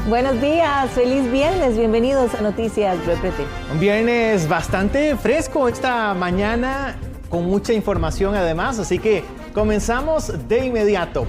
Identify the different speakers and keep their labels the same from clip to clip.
Speaker 1: Buenos días, feliz viernes, bienvenidos a Noticias RPT.
Speaker 2: Un viernes bastante fresco esta mañana, con mucha información además, así que comenzamos de inmediato.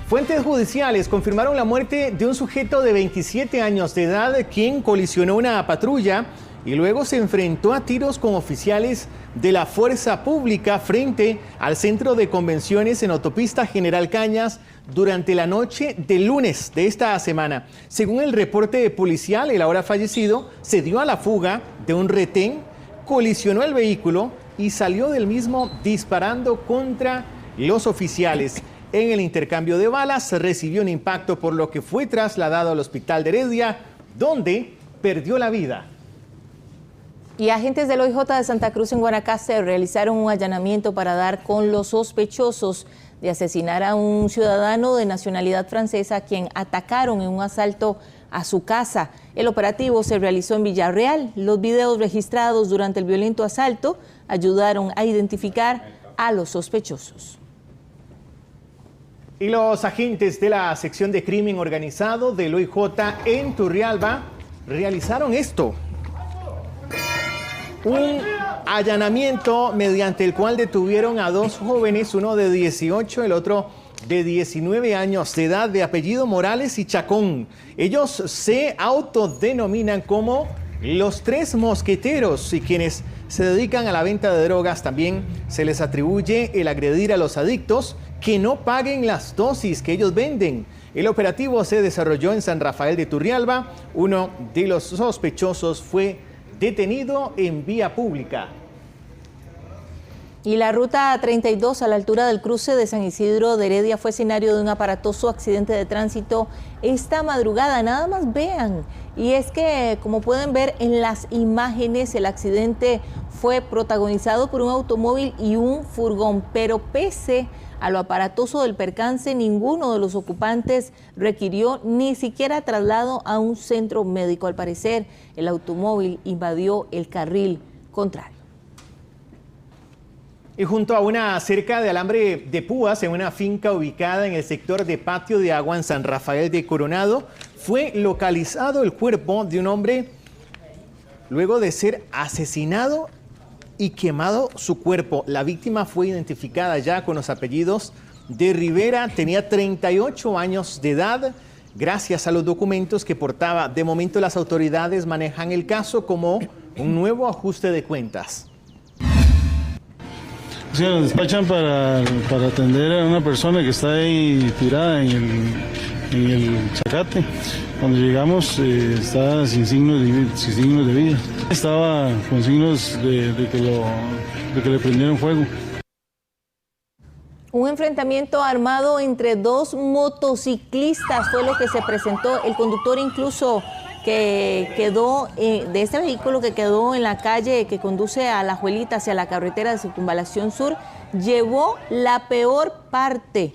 Speaker 2: Fuentes judiciales confirmaron la muerte de un sujeto de 27 años de edad quien colisionó una patrulla y luego se enfrentó a tiros con oficiales de la Fuerza Pública frente al centro de convenciones en Autopista General Cañas durante la noche del lunes de esta semana. Según el reporte policial, el ahora fallecido se dio a la fuga de un retén, colisionó el vehículo y salió del mismo disparando contra los oficiales. En el intercambio de balas recibió un impacto, por lo que fue trasladado al hospital de Heredia, donde perdió la vida.
Speaker 1: Y agentes del OIJ de Santa Cruz en Guanacaste realizaron un allanamiento para dar con los sospechosos de asesinar a un ciudadano de nacionalidad francesa a quien atacaron en un asalto a su casa. El operativo se realizó en Villarreal. Los videos registrados durante el violento asalto ayudaron a identificar a los sospechosos.
Speaker 2: Y los agentes de la sección de crimen organizado del OIJ en Turrialba realizaron esto. Un allanamiento mediante el cual detuvieron a dos jóvenes, uno de 18, el otro de 19 años de edad, de apellido Morales y Chacón. Ellos se autodenominan como los Tres Mosqueteros y quienes se dedican a la venta de drogas. También se les atribuye el agredir a los adictos que no paguen las dosis que ellos venden. El operativo se desarrolló en San Rafael de Turrialba. Uno de los sospechosos fue detenido en vía pública.
Speaker 1: Y la ruta 32 a la altura del cruce de San Isidro de Heredia fue escenario de un aparatoso accidente de tránsito esta madrugada. Nada más vean. Y es que, como pueden ver en las imágenes, el accidente fue protagonizado por un automóvil y un furgón, pero pese a lo aparatoso del percance, ninguno de los ocupantes requirió ni siquiera traslado a un centro médico. Al parecer, el automóvil invadió el carril contrario.
Speaker 2: Y junto a una cerca de alambre de púas en una finca ubicada en el sector de Patio de Agua en San Rafael de Coronado, fue localizado el cuerpo de un hombre luego de ser asesinado y quemado su cuerpo. La víctima fue identificada ya con los apellidos de Rivera, tenía 38 años de edad. Gracias a los documentos que portaba, de momento las autoridades manejan el caso como un nuevo ajuste de cuentas.
Speaker 3: Sí, nos despachan para atender a una persona que está ahí tirada en el zacate. Cuando llegamos estaba sin signos de vida. Estaba con signos de que le prendieron fuego.
Speaker 1: Un enfrentamiento armado entre dos motociclistas fue lo que se presentó. El conductor incluso que quedó de este vehículo que quedó en la calle que conduce a La Juelita hacia la carretera de Circunvalación Sur, llevó la peor parte.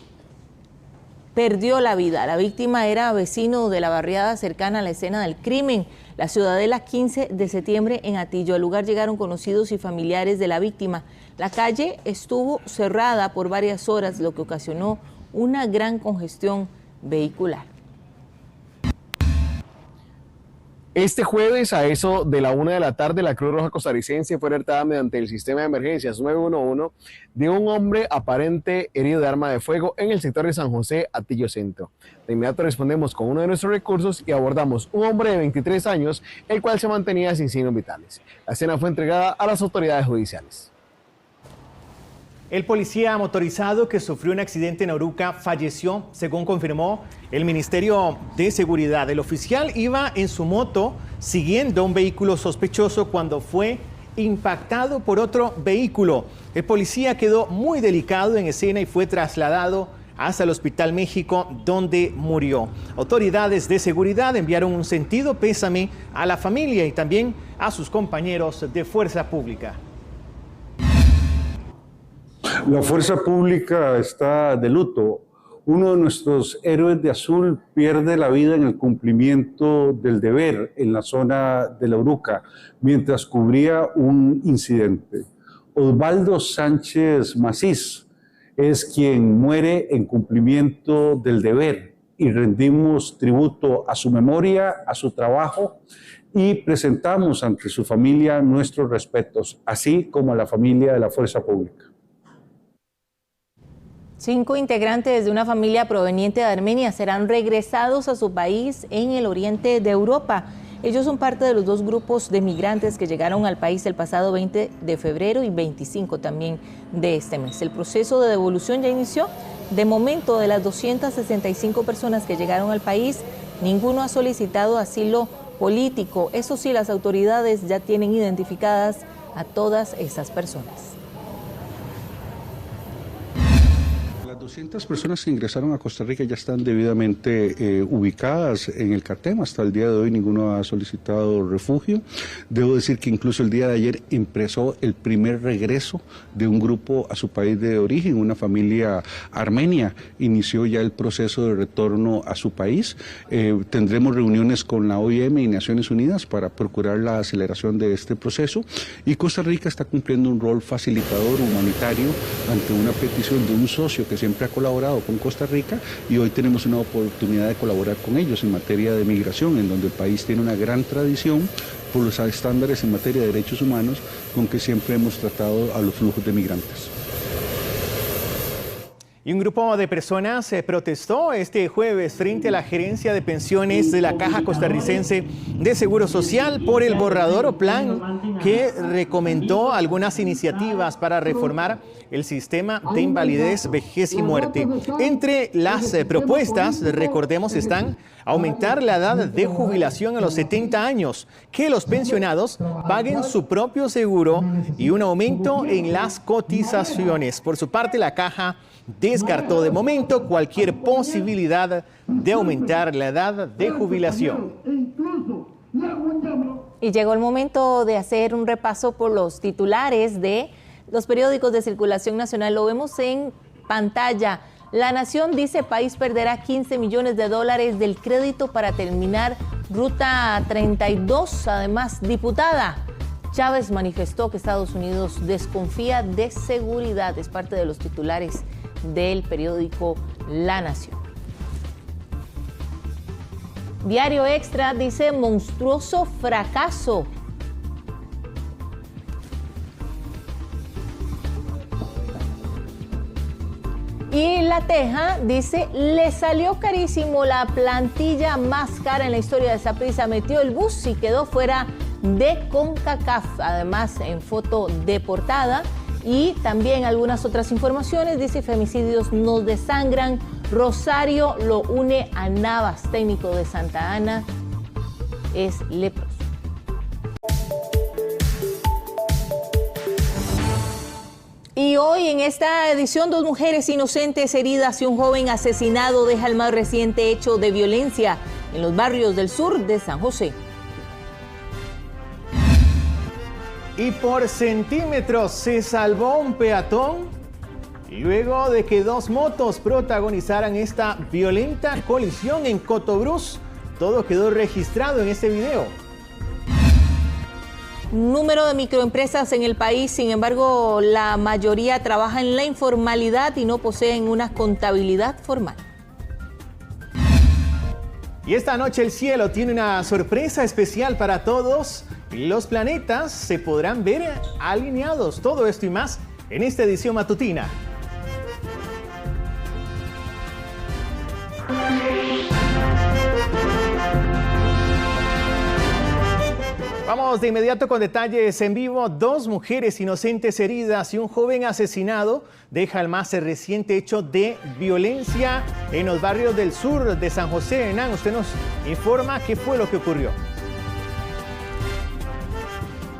Speaker 1: Perdió la vida. La víctima era vecino de la barriada cercana a la escena del crimen, la Ciudadela 15 de septiembre en Atillo. Al lugar llegaron conocidos y familiares de la víctima. La calle estuvo cerrada por varias horas, lo que ocasionó una gran congestión vehicular.
Speaker 4: Este jueves, a eso de la 1 de la tarde, la Cruz Roja Costarricense fue alertada mediante el sistema de emergencias 911 de un hombre aparente herido de arma de fuego en el sector de San José, Atillo Centro. De inmediato respondemos con uno de nuestros recursos y abordamos un hombre de 23 años, el cual se mantenía sin signos vitales. La escena fue entregada a las autoridades judiciales.
Speaker 2: El policía motorizado que sufrió un accidente en Oruca falleció, según confirmó el Ministerio de Seguridad. El oficial iba en su moto siguiendo un vehículo sospechoso cuando fue impactado por otro vehículo. El policía quedó muy delicado en escena y fue trasladado hasta el Hospital México, donde murió. Autoridades de seguridad enviaron un sentido pésame a la familia y también a sus compañeros de fuerza pública.
Speaker 5: La fuerza pública está de luto. Uno de nuestros héroes de azul pierde la vida en el cumplimiento del deber en la zona de La Oruca, mientras cubría un incidente. Osvaldo Sánchez Macís es quien muere en cumplimiento del deber y rendimos tributo a su memoria, a su trabajo y presentamos ante su familia nuestros respetos, así como a la familia de la Fuerza Pública.
Speaker 1: 5 integrantes de una familia proveniente de Armenia serán regresados a su país en el oriente de Europa. Ellos son parte de los 2 grupos de migrantes que llegaron al país el pasado 20 de febrero y 25 también de este mes. El proceso de devolución ya inició. De momento, de las 265 personas que llegaron al país, ninguno ha solicitado asilo político. Eso sí, las autoridades ya tienen identificadas a todas esas personas.
Speaker 5: Las 200 personas que ingresaron a Costa Rica ya están debidamente ubicadas en el CARTEM. Hasta el día de hoy ninguno ha solicitado refugio. Debo decir que incluso el día de ayer empezó el primer regreso de un grupo a su país de origen. Una familia armenia inició ya el proceso de retorno a su país. Tendremos reuniones con la OIM y Naciones Unidas para procurar la aceleración de este proceso. Y Costa Rica está cumpliendo un rol facilitador humanitario ante una petición de un socio que siempre ha colaborado con Costa Rica, y hoy tenemos una oportunidad de colaborar con ellos en materia de migración, en donde el país tiene una gran tradición por los estándares en materia de derechos humanos con que siempre hemos tratado a los flujos de migrantes.
Speaker 2: Y un grupo de personas protestó este jueves frente a la gerencia de pensiones de la Caja Costarricense de Seguro Social por el borrador o plan que recomendó algunas iniciativas para reformar el sistema de invalidez, vejez y muerte. Entre las propuestas, recordemos, están aumentar la edad de jubilación a los 70 años, que los pensionados paguen su propio seguro y un aumento en las cotizaciones. Por su parte, la Caja descartó de momento cualquier posibilidad de aumentar la edad de jubilación.
Speaker 1: Y llegó el momento de hacer un repaso por los titulares de los periódicos de circulación nacional. Lo vemos en pantalla. La Nación dice: país perderá 15 millones de dólares del crédito para terminar Ruta 32. Además, diputada Chávez manifestó que Estados Unidos desconfía de seguridad. Es parte de los titulares del periódico La Nación. Diario Extra dice: monstruoso fracaso. Y La Teja dice: le salió carísimo, la plantilla más cara en la historia de Saprissa metió el bus y quedó fuera de CONCACAF. Además, en foto de portada. Y también algunas otras informaciones. Dice: femicidios nos desangran, Rosario lo une a Navas, técnico de Santa Ana es leproso. Y hoy en esta edición, 2 mujeres inocentes heridas y un joven asesinado deja el más reciente hecho de violencia en los barrios del sur de San José.
Speaker 2: Y por centímetros se salvó un peatón luego de que 2 motos protagonizaran esta violenta colisión en Cotobruz. Todo quedó registrado en este video.
Speaker 1: Número de microempresas en el país, sin embargo, la mayoría trabaja en la informalidad y no poseen una contabilidad formal.
Speaker 2: Y esta noche el cielo tiene una sorpresa especial para todos. Los planetas se podrán ver alineados. Todo esto y más en esta edición matutina. Vamos de inmediato con detalles en vivo. 2 mujeres inocentes heridas y un joven asesinado deja el más reciente hecho de violencia en los barrios del sur de San José. Hernán, usted nos informa qué fue lo que ocurrió.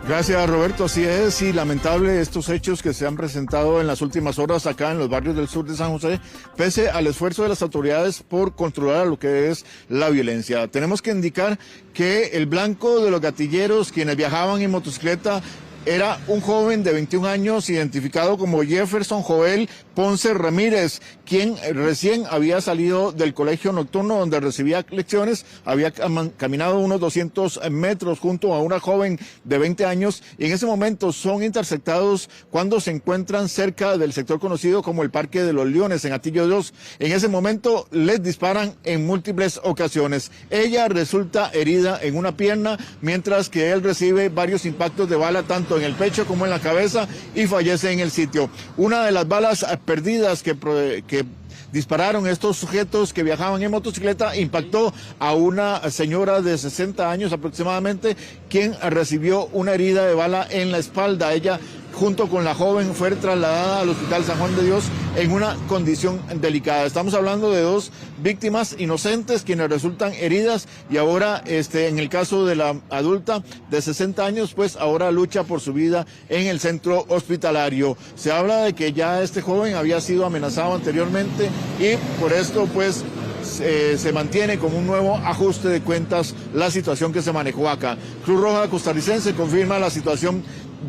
Speaker 6: Gracias, Roberto. Así es, y lamentable estos hechos que se han presentado en las últimas horas acá en los barrios del sur de San José, pese al esfuerzo de las autoridades por controlar lo que es la violencia. Tenemos que indicar que el blanco de los gatilleros, quienes viajaban en motocicleta, era un joven de 21 años identificado como Jefferson Joel Ponce Ramírez, quien recién había salido del colegio nocturno donde recibía lecciones, había caminado unos 200 metros junto a una joven de 20 años y en ese momento son interceptados cuando se encuentran cerca del sector conocido como el Parque de los Leones en Atillo 2. En ese momento les disparan en múltiples ocasiones. Ella resulta herida en una pierna, mientras que él recibe varios impactos de bala tanto en el pecho como en la cabeza y fallece en el sitio. Una de las balas perdidas que dispararon estos sujetos que viajaban en motocicleta impactó a una señora de 60 años aproximadamente, quien recibió una herida de bala en la espalda. Ella, junto con la joven, fue trasladada al Hospital San Juan de Dios en una condición delicada. Estamos hablando de dos víctimas inocentes quienes resultan heridas y ahora, en el caso de la adulta de 60 años, pues ahora lucha por su vida en el centro hospitalario. Se habla de que ya este joven había sido amenazado anteriormente y por esto, pues, se mantiene como un nuevo ajuste de cuentas la situación que se manejó acá. Cruz Roja Costarricense confirma la situación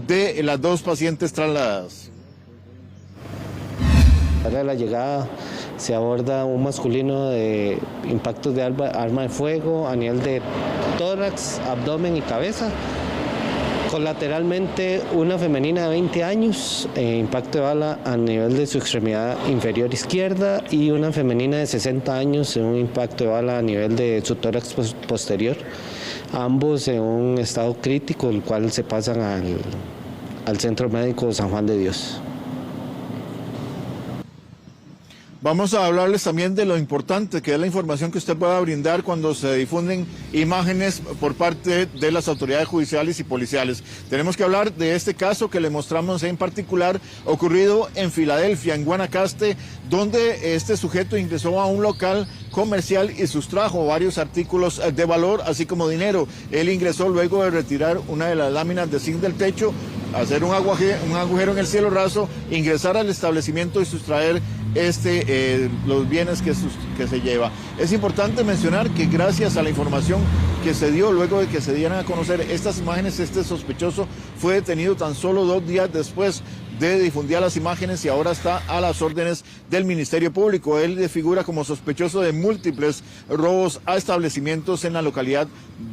Speaker 6: de las dos pacientes trasladadas.
Speaker 7: Para la llegada se aborda un masculino de impactos de arma de fuego a nivel de tórax, abdomen y cabeza. Colateralmente una femenina de 20 años, impacto de bala a nivel de su extremidad inferior izquierda, y una femenina de 60 años en un impacto de bala a nivel de su tórax posterior. Ambos en un estado crítico, el cual se pasan al Centro Médico San Juan de Dios.
Speaker 6: Vamos a hablarles también de lo importante que es la información que usted pueda brindar cuando se difunden imágenes por parte de las autoridades judiciales y policiales. Tenemos que hablar de este caso que le mostramos en particular, ocurrido en Filadelfia, en Guanacaste, donde este sujeto ingresó a un local comercial y sustrajo varios artículos de valor, así como dinero. Él ingresó luego de retirar una de las láminas de zinc del techo, hacer un agujero en el cielo raso, ingresar al establecimiento y sustraer los bienes que se lleva. Es importante mencionar que gracias a la información que se dio luego de que se dieran a conocer estas imágenes, este sospechoso fue detenido tan solo 2 días después de difundir las imágenes y ahora está a las órdenes del Ministerio Público. Él figura como sospechoso de múltiples robos a establecimientos en la localidad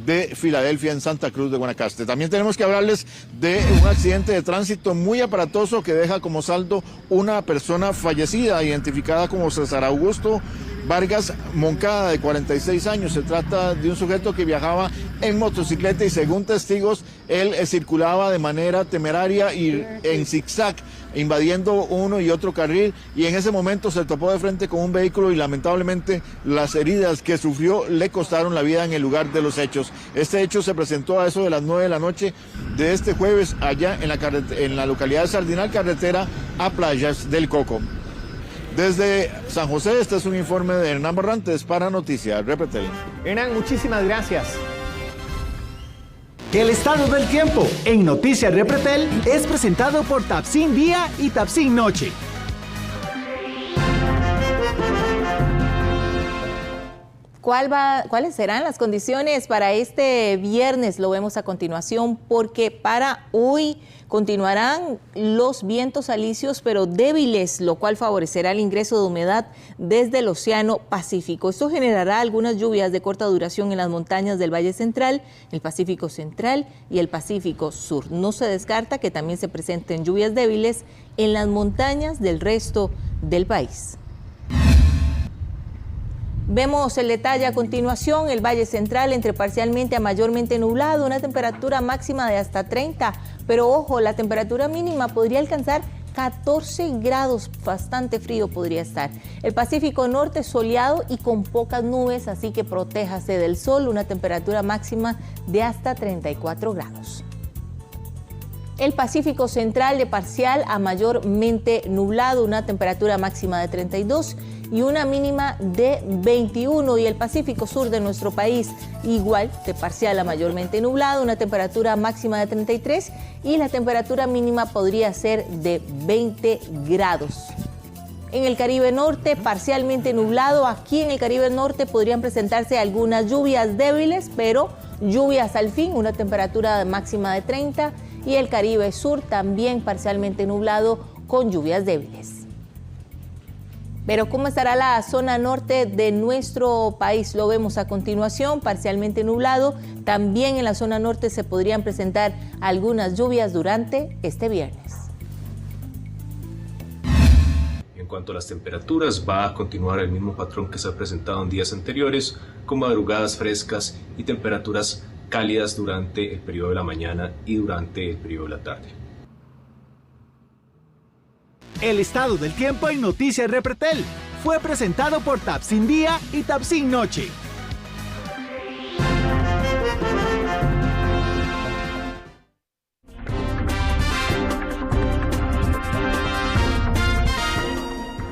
Speaker 6: de Filadelfia, en Santa Cruz de Guanacaste. También tenemos que hablarles de un accidente de tránsito muy aparatoso que deja como saldo una persona fallecida, identificada como César Augusto Vargas Moncada, de 46 años. Se trata de un sujeto que viajaba en motocicleta y, según testigos, él circulaba de manera temeraria y en zigzag, invadiendo uno y otro carril, y en ese momento se topó de frente con un vehículo y lamentablemente las heridas que sufrió le costaron la vida en el lugar de los hechos. Este hecho se presentó a eso de las 9 de la noche de este jueves allá en la localidad de Sardinal, carretera a Playas del Coco. Desde San José, este es un informe de Hernán Barrantes para Noticias Repretel.
Speaker 2: Hernán, muchísimas gracias.
Speaker 8: El estado del tiempo en Noticias Repretel es presentado por Tapsin Día y Tapsin Noche.
Speaker 1: ¿Cuáles serán las condiciones para este viernes? Lo vemos a continuación, porque para hoy continuarán los vientos alisios pero débiles, lo cual favorecerá el ingreso de humedad desde el Océano Pacífico. Esto generará algunas lluvias de corta duración en las montañas del Valle Central, el Pacífico Central y el Pacífico Sur. No se descarta que también se presenten lluvias débiles en las montañas del resto del país. Vemos el detalle a continuación. El Valle Central entre parcialmente a mayormente nublado, una temperatura máxima de hasta 30, pero ojo, la temperatura mínima podría alcanzar 14 grados, bastante frío podría estar. El Pacífico Norte soleado y con pocas nubes, así que protéjase del sol, una temperatura máxima de hasta 34 grados. El Pacífico Central de parcial a mayormente nublado, una temperatura máxima de 32 y una mínima de 21. Y el Pacífico Sur de nuestro país igual, de parcial a mayormente nublado, una temperatura máxima de 33 y la temperatura mínima podría ser de 20 grados. En el Caribe Norte, parcialmente nublado. Aquí en el Caribe Norte podrían presentarse algunas lluvias débiles, pero lluvias al fin, una temperatura máxima de 30 y el Caribe Sur también parcialmente nublado con lluvias débiles. Pero ¿cómo estará la zona norte de nuestro país? Lo vemos a continuación, parcialmente nublado. También en la zona norte se podrían presentar algunas lluvias durante este viernes.
Speaker 9: En cuanto a las temperaturas, va a continuar el mismo patrón que se ha presentado en días anteriores, con madrugadas frescas y temperaturas cálidas durante el periodo de la mañana y durante el periodo de la tarde.
Speaker 8: El estado del tiempo en Noticias Repretel fue presentado por Tapsin Día y Tapsin Noche.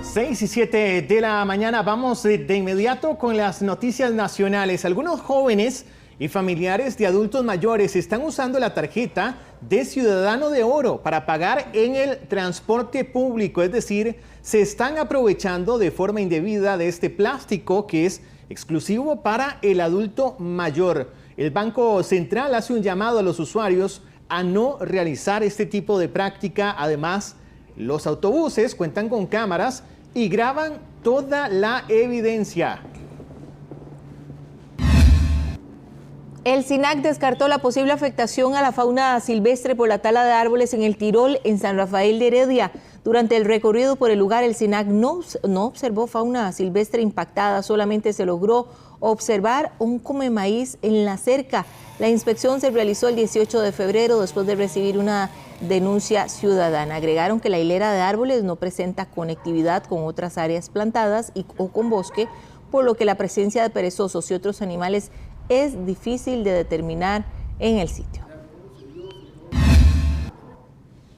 Speaker 2: Seis y 7 de la mañana, vamos de inmediato con las noticias nacionales. Algunos jóvenes y familiares de adultos mayores están usando la tarjeta de Ciudadano de Oro para pagar en el transporte público, es decir, se están aprovechando de forma indebida de este plástico que es exclusivo para el adulto mayor. El Banco Central hace un llamado a los usuarios a no realizar este tipo de práctica. Además, los autobuses cuentan con cámaras y graban toda la evidencia.
Speaker 1: El SINAC descartó la posible afectación a la fauna silvestre por la tala de árboles en el Tirol, en San Rafael de Heredia. Durante el recorrido por el lugar, el SINAC no observó fauna silvestre impactada, solamente se logró observar un come maíz en la cerca. La inspección se realizó el 18 de febrero después de recibir una denuncia ciudadana. Agregaron que la hilera de árboles no presenta conectividad con otras áreas plantadas o con bosque, por lo que la presencia de perezosos y otros animales es difícil de determinar en el sitio.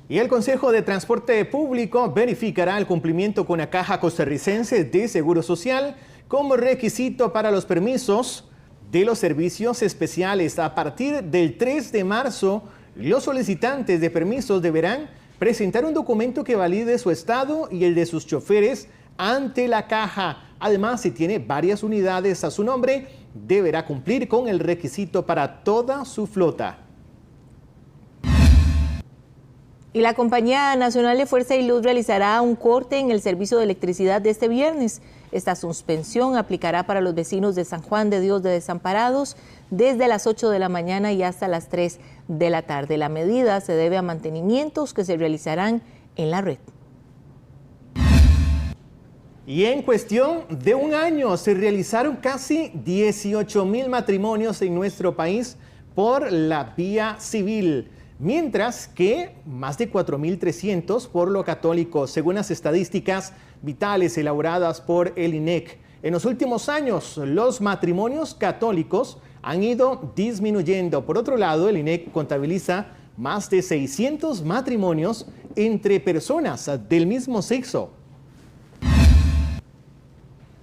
Speaker 2: Y el Consejo de Transporte Público verificará el cumplimiento con la Caja Costarricense de Seguro Social como requisito para los permisos de los servicios especiales. A partir del 3 de marzo, los solicitantes de permisos deberán presentar un documento que valide su estado y el de sus choferes ante la Caja. Además, si tiene varias unidades a su nombre, deberá cumplir con el requisito para toda su flota.
Speaker 1: Y la Compañía Nacional de Fuerza y Luz realizará un corte en el servicio de electricidad de este viernes. Esta suspensión aplicará para los vecinos de San Juan de Dios de Desamparados desde las 8 de la mañana y hasta las 3 de la tarde. La medida se debe a mantenimientos que se realizarán en la red.
Speaker 2: Y en cuestión de un año se realizaron casi 18,000 matrimonios en nuestro país por la vía civil, mientras que más de 4,300 por lo católico, según las estadísticas vitales elaboradas por el INEC. En los últimos años, los matrimonios católicos han ido disminuyendo. Por otro lado, el INEC contabiliza más de 600 matrimonios entre personas del mismo sexo.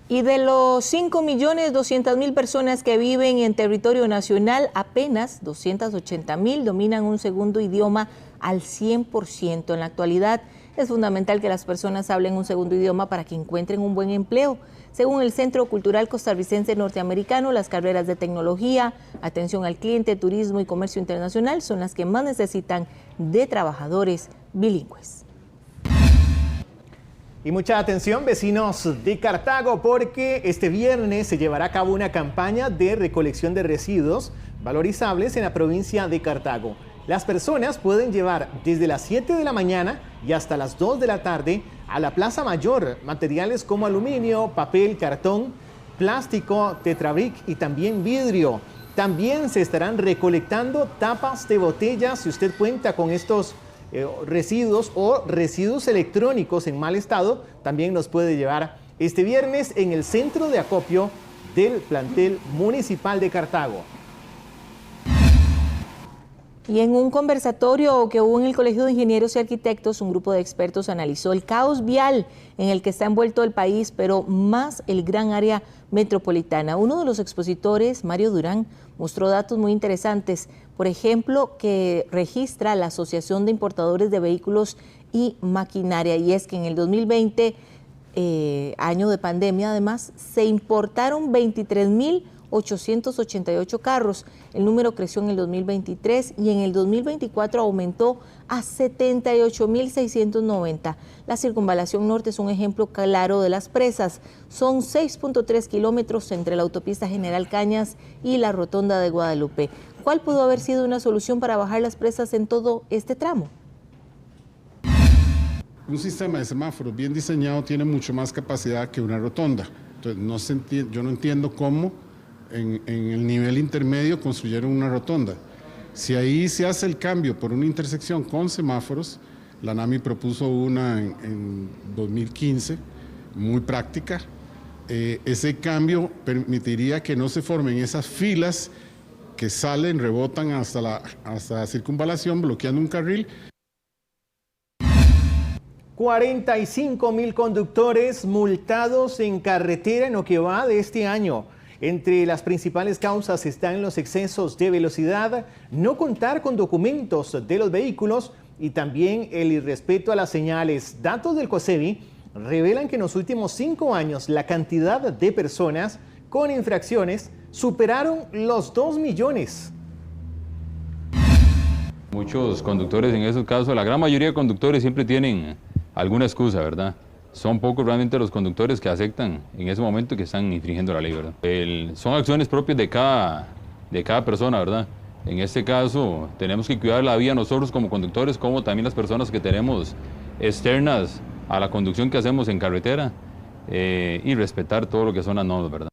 Speaker 1: Y de los 5.200.000 personas que viven en territorio nacional, apenas 280.000 dominan un segundo idioma al 100%. En la actualidad, es fundamental que las personas hablen un segundo idioma para que encuentren un buen empleo. Según el Centro Cultural Costarricense Norteamericano, las carreras de tecnología, atención al cliente, turismo y comercio internacional son las que más necesitan de trabajadores bilingües.
Speaker 2: Y mucha atención, vecinos de Cartago, porque este viernes se llevará a cabo una campaña de recolección de residuos valorizables en la provincia de Cartago. Las personas pueden llevar desde las 7 de la mañana y hasta las 2 de la tarde a la Plaza Mayor materiales como aluminio, papel, cartón, plástico, tetrabric y también vidrio. También se estarán recolectando tapas de botellas. Si usted cuenta con estos residuos o residuos electrónicos en mal estado, también los puede llevar este viernes en el centro de acopio del plantel municipal de Cartago.
Speaker 1: Y en un conversatorio que hubo en el Colegio de Ingenieros y Arquitectos, un grupo de expertos analizó el caos vial en el que está envuelto el país, pero más el gran área metropolitana. Uno de los expositores, Mario Durán, mostró datos muy interesantes. Por ejemplo, que registra la Asociación de Importadores de Vehículos y Maquinaria, y es que en el 2020, año de pandemia además, se importaron 23,000 888 carros. El número creció en el 2023 y en el 2024 aumentó a 78.690. La circunvalación norte es un ejemplo claro de las presas. Son 6.3 kilómetros entre la autopista General Cañas y la rotonda de Guadalupe. ¿Cuál pudo haber sido una solución para bajar las presas en todo este tramo?
Speaker 10: Un sistema de semáforos bien diseñado tiene mucho más capacidad que una rotonda. Entonces, yo no entiendo cómo en el nivel intermedio construyeron una rotonda. Si ahí se hace el cambio por una intersección con semáforos, la NAMI propuso una en 2015, muy práctica. Ese cambio permitiría que no se formen esas filas que salen, rebotan hasta la circunvalación, bloqueando un carril.
Speaker 2: 45.000 conductores multados en carretera en lo que va de este año. Entre las principales causas están los excesos de velocidad, no contar con documentos de los vehículos y también el irrespeto a las señales. Datos del COSEBI revelan que en los últimos 5 años la cantidad de personas con infracciones superaron los 2 millones.
Speaker 11: Muchos conductores en esos casos, la gran mayoría de conductores siempre tienen alguna excusa, ¿verdad? Son pocos realmente los conductores que aceptan en ese momento que están infringiendo la ley, ¿verdad? Son acciones propias de cada persona, ¿verdad? En este caso, tenemos que cuidar la vía nosotros como conductores, como también las personas que tenemos externas a la conducción que hacemos en carretera y respetar todo lo que son las normas, ¿verdad?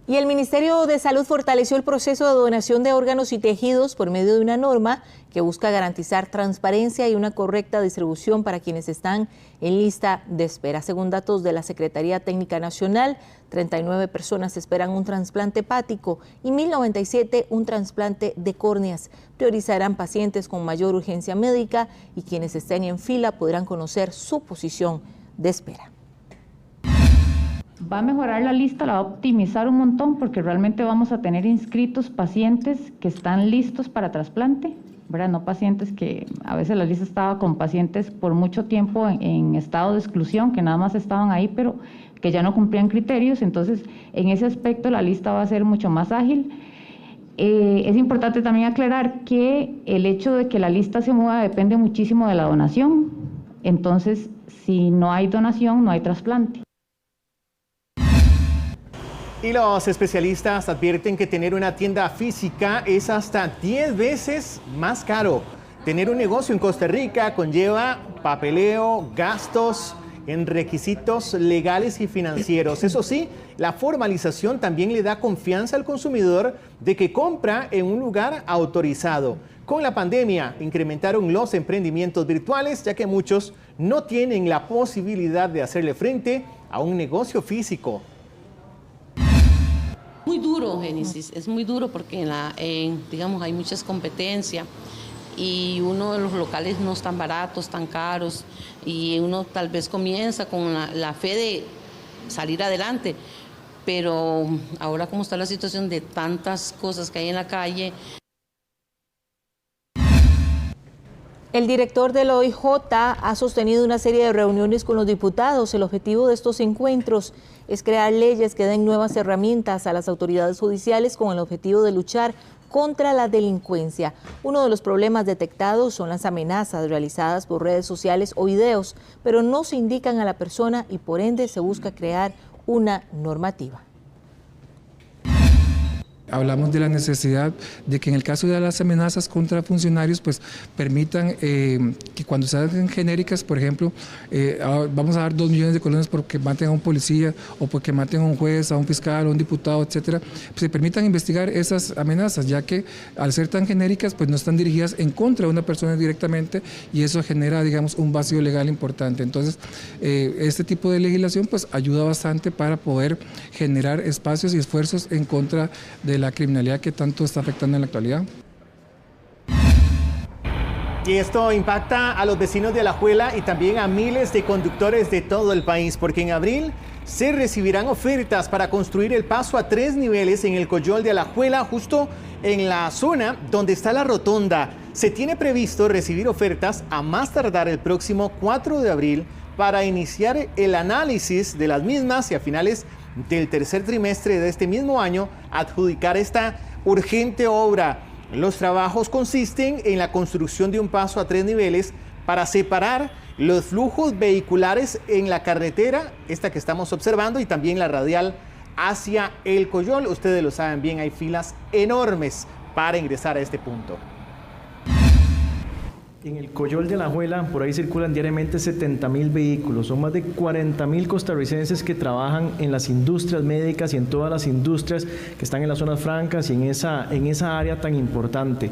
Speaker 1: Y el Ministerio de Salud fortaleció el proceso de donación de órganos y tejidos por medio de una norma que busca garantizar transparencia y una correcta distribución para quienes están en lista de espera. Según datos de la Secretaría Técnica Nacional, 39 personas esperan un trasplante hepático y 1.097 un trasplante de córneas. Priorizarán pacientes con mayor urgencia médica y quienes estén en fila podrán conocer su posición de espera.
Speaker 12: Va a mejorar la lista, la va a optimizar un montón porque realmente vamos a tener inscritos pacientes que están listos para trasplante, ¿verdad? No pacientes que a veces la lista estaba con pacientes por mucho tiempo en estado de exclusión, que nada más estaban ahí, pero que ya no cumplían criterios. Entonces, en ese aspecto la lista va a ser mucho más ágil. Es importante también aclarar que el hecho de que la lista se mueva depende muchísimo de la donación. Entonces, si no hay donación, no hay trasplante.
Speaker 2: Y los especialistas advierten que tener una tienda física es hasta 10 veces más caro. Tener un negocio en Costa Rica conlleva papeleo, gastos en requisitos legales y financieros. Eso sí, la formalización también le da confianza al consumidor de que compra en un lugar autorizado. Con la pandemia incrementaron los emprendimientos virtuales, ya que muchos no tienen la posibilidad de hacerle frente a un negocio físico.
Speaker 13: Muy duro, Génesis, es muy duro porque digamos, hay muchas competencias y uno de los locales no están baratos, tan caros y uno tal vez comienza con la fe de salir adelante, pero ahora como está la situación de tantas cosas que hay en la calle.
Speaker 1: El director del OIJ ha sostenido una serie de reuniones con los diputados. El objetivo de estos encuentros es crear leyes que den nuevas herramientas a las autoridades judiciales con el objetivo de luchar contra la delincuencia. Uno de los problemas detectados son las amenazas realizadas por redes sociales o videos, pero no se indican a la persona y por ende se busca crear una normativa.
Speaker 14: Hablamos de la necesidad de que en el caso de las amenazas contra funcionarios, pues permitan que cuando se hagan genéricas, por ejemplo, vamos a dar 2 millones de colones porque maten a un policía o porque maten a un juez, a un fiscal, a un diputado, etcétera, pues se permitan investigar esas amenazas, ya que al ser tan genéricas, pues no están dirigidas en contra de una persona directamente y eso genera, digamos, un vacío legal importante. Entonces, este tipo de legislación pues ayuda bastante para poder generar espacios y esfuerzos en contra de la criminalidad que tanto está afectando en la actualidad.
Speaker 2: Y esto impacta a los vecinos de Alajuela y también a miles de conductores de todo el país, porque en abril se recibirán ofertas para construir el paso a 3 niveles en el Coyol de Alajuela, justo en la zona donde está la rotonda. Se tiene previsto recibir ofertas a más tardar el próximo 4 de abril para iniciar el análisis de las mismas y a finales del tercer trimestre de este mismo año adjudicar esta urgente obra. Los trabajos consisten en la construcción de un paso a 3 niveles para separar los flujos vehiculares en la carretera, esta que estamos observando, y también la radial hacia el Coyol. Ustedes lo saben bien, hay filas enormes para ingresar a este punto.
Speaker 15: En el Coyol de Alajuela, por ahí circulan diariamente 70.000 vehículos. Son más de 40.000 costarricenses que trabajan en las industrias médicas y en todas las industrias que están en las zonas francas y en esa área tan importante.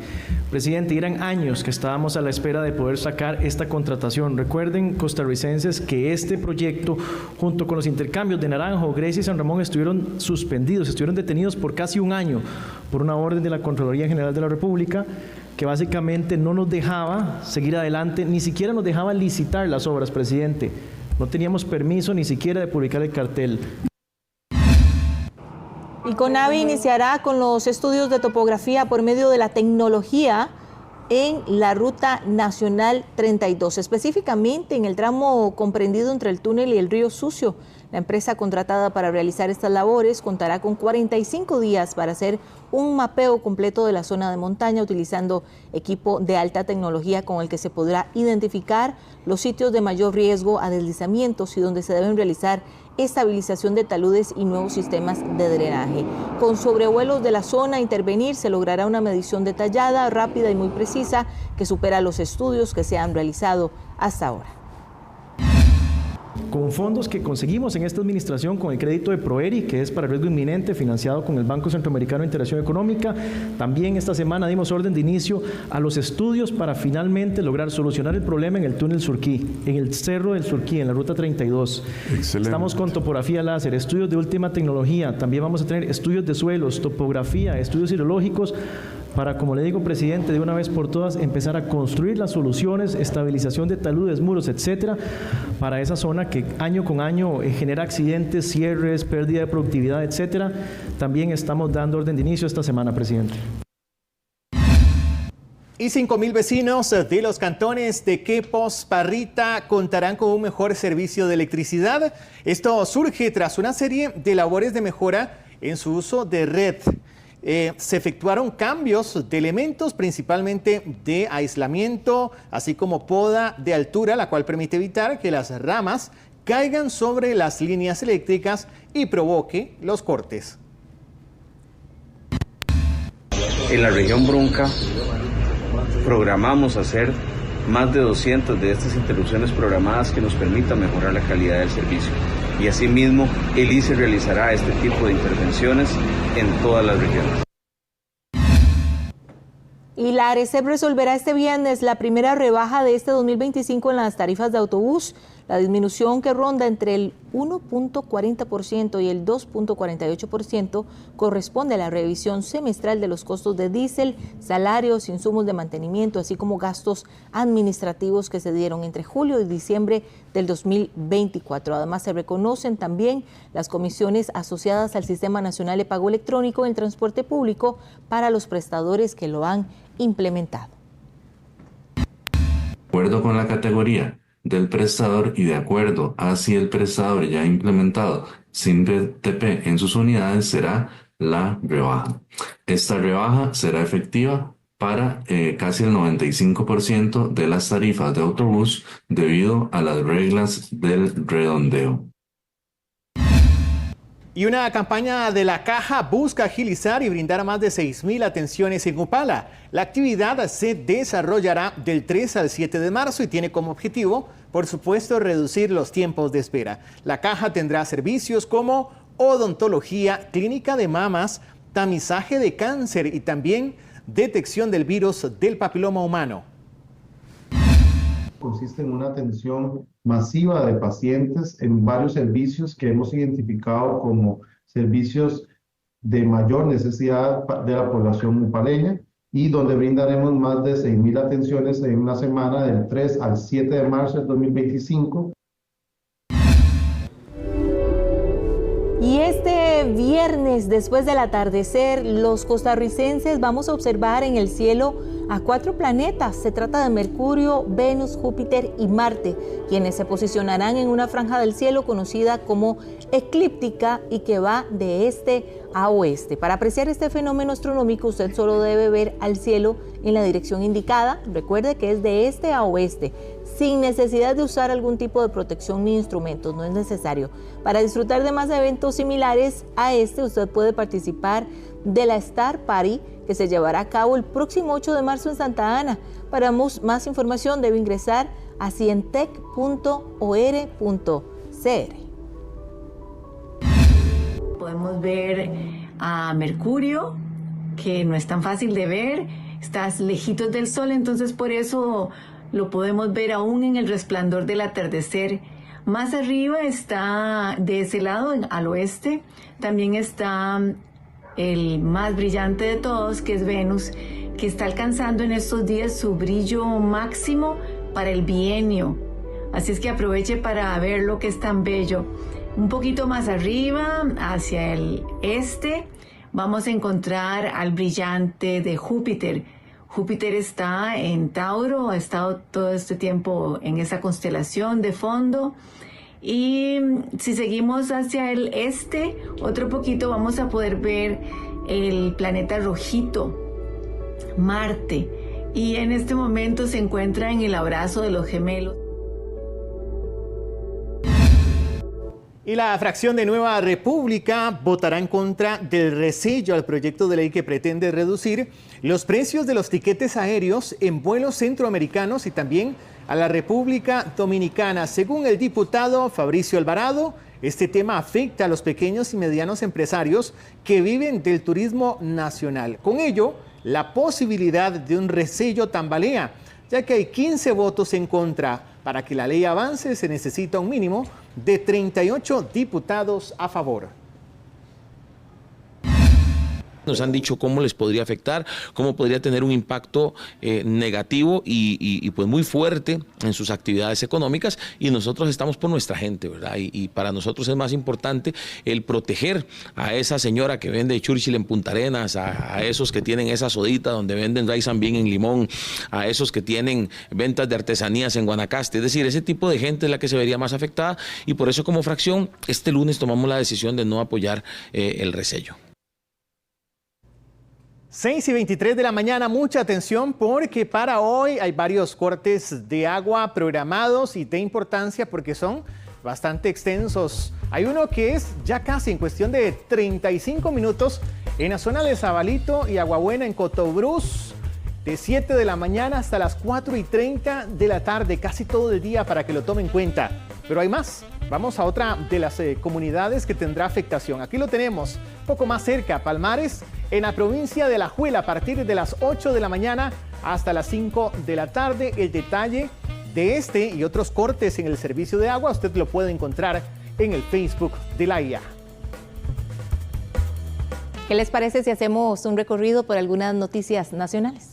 Speaker 15: Presidente, eran años que estábamos a la espera de poder sacar esta contratación. Recuerden, costarricenses, que este proyecto, junto con los intercambios de Naranjo, Grecia y San Ramón, estuvieron suspendidos, estuvieron detenidos por casi un año por una orden de la Contraloría General de la República, que básicamente no nos dejaba seguir adelante, ni siquiera nos dejaba licitar las obras, presidente. No teníamos permiso ni siquiera de publicar el cartel.
Speaker 1: Y CONAVI iniciará con los estudios de topografía por medio de la tecnología en la Ruta Nacional 32, específicamente en el tramo comprendido entre el túnel y el río Sucio. La empresa contratada para realizar estas labores contará con 45 días para hacer un mapeo completo de la zona de montaña utilizando equipo de alta tecnología con el que se podrá identificar los sitios de mayor riesgo a deslizamientos y donde se deben realizar estabilización de taludes y nuevos sistemas de drenaje. Con sobrevuelos de la zona a intervenir se logrará una medición detallada, rápida y muy precisa que supera los estudios que se han realizado hasta ahora.
Speaker 15: Con fondos que conseguimos en esta administración con el crédito de Proeri, que es para riesgo inminente, financiado con el Banco Centroamericano de Integración Económica. También esta semana dimos orden de inicio a los estudios para finalmente lograr solucionar el problema en el túnel Surquí, en el Cerro del Surquí, en la Ruta 32. Excelente. Estamos con topografía láser, estudios de última tecnología. También vamos a tener estudios de suelos, topografía, estudios hidrológicos, para, como le digo, presidente, de una vez por todas empezar a construir las soluciones, estabilización de taludes, muros, etcétera, para esa zona que año con año genera accidentes, cierres, pérdida de productividad, etcétera. También estamos dando orden de inicio esta semana, presidente.
Speaker 2: Y 5.000 vecinos de los cantones de Quepos, Parrita contarán con un mejor servicio de electricidad. Esto surge tras una serie de labores de mejora en su uso de red. Se efectuaron cambios de elementos, principalmente de aislamiento, así como poda de altura, la cual permite evitar que las ramas caigan sobre las líneas eléctricas y provoque los cortes.
Speaker 16: En la región Brunca programamos hacer más de 200 de estas interrupciones programadas que nos permitan mejorar la calidad del servicio. Y asimismo, el ICE realizará este tipo de intervenciones en todas las regiones.
Speaker 1: Y la ARECEP resolverá este viernes la primera rebaja de este 2025 en las tarifas de autobús. La disminución, que ronda entre el 1.40% y el 2.48%, corresponde a la revisión semestral de los costos de diésel, salarios, insumos de mantenimiento, así como gastos administrativos que se dieron entre julio y diciembre del 2024. Además, se reconocen también las comisiones asociadas al Sistema Nacional de Pago Electrónico en el transporte público para los prestadores que lo han implementado.
Speaker 17: De acuerdo con la categoría del prestador y de acuerdo a si el prestador ya ha implementado SIM-BTP en sus unidades, será la rebaja. Esta rebaja será efectiva para casi el 95% de las tarifas de autobús debido a las reglas del redondeo.
Speaker 2: Y una campaña de la Caja busca agilizar y brindar más de 6.000 atenciones en Upala. La actividad se desarrollará del 3 al 7 de marzo y tiene como objetivo, por supuesto, reducir los tiempos de espera. La Caja tendrá servicios como odontología, clínica de mamas, tamizaje de cáncer y también detección del virus del papiloma humano.
Speaker 18: Consiste en una atención masiva de pacientes en varios servicios que hemos identificado como servicios de mayor necesidad de la población upaleña y donde brindaremos más de 6.000 atenciones en una semana del 3 al 7 de marzo del 2025.
Speaker 1: Y este viernes, después del atardecer, los costarricenses vamos a observar en el cielo a 4 planetas. Se trata de Mercurio, Venus, Júpiter y Marte, quienes se posicionarán en una franja del cielo conocida como eclíptica y que va de este a oeste. Para apreciar este fenómeno astronómico, usted solo debe ver al cielo en la dirección indicada. Recuerde que es de este a oeste, sin necesidad de usar algún tipo de protección ni instrumentos, no es necesario. Para disfrutar de más eventos similares a este, usted puede participar de la Star Party, que se llevará a cabo el próximo 8 de marzo en Santa Ana. Para más información debe ingresar a cientec.or.cr.
Speaker 19: Podemos ver a Mercurio, que no es tan fácil de ver, está lejitos del Sol, entonces por eso lo podemos ver aún en el resplandor del atardecer. Más arriba está, de ese lado, al oeste, también está el más brillante de todos, que es Venus, que está alcanzando en estos días su brillo máximo para el bienio. Así es que aproveche para verlo, que es tan bello. Un poquito más arriba, hacia el este, vamos a encontrar al brillante de Júpiter. Júpiter está en Tauro, ha estado todo este tiempo en esa constelación de fondo. Y si seguimos hacia el este, otro poquito, vamos a poder ver el planeta rojito, Marte. Y en este momento se encuentra en el abrazo de los gemelos.
Speaker 2: Y la fracción de Nueva República votará en contra del resello al proyecto de ley que pretende reducir los precios de los tiquetes aéreos en vuelos centroamericanos y también a la República Dominicana. Según el diputado Fabricio Alvarado, este tema afecta a los pequeños y medianos empresarios que viven del turismo nacional. Con ello, la posibilidad de un resello tambalea, ya que hay 15 votos en contra. Para que la ley avance se necesita un mínimo de 38 diputados a favor.
Speaker 20: Nos han dicho cómo les podría afectar, cómo podría tener un impacto negativo y pues muy fuerte en sus actividades económicas, y nosotros estamos por nuestra gente, ¿verdad? Y para nosotros es más importante el proteger a esa señora que vende Churchill en Punta Arenas, a esos que tienen esa sodita donde venden rice and bean en Limón, a esos que tienen ventas de artesanías en Guanacaste. Es decir, ese tipo de gente es la que se vería más afectada, y por eso como fracción este lunes tomamos la decisión de no apoyar el resello.
Speaker 2: 6:23 de la mañana, mucha atención porque para hoy hay varios cortes de agua programados y de importancia porque son bastante extensos. Hay uno que es ya casi en cuestión de 35 minutos en la zona de Zabalito y Aguabuena en Cotobruz, de 7 de la mañana hasta las 4:30 de la tarde, casi todo el día para que lo tomen en cuenta. Pero hay más. Vamos a otra de las comunidades que tendrá afectación. Aquí lo tenemos, poco más cerca, Palmares, en la provincia de Alajuela, a partir de las 8 de la mañana hasta las 5 de la tarde. El detalle de este y otros cortes en el servicio de agua usted lo puede encontrar en el Facebook de la IA.
Speaker 1: ¿Qué les parece si hacemos un recorrido por algunas noticias nacionales?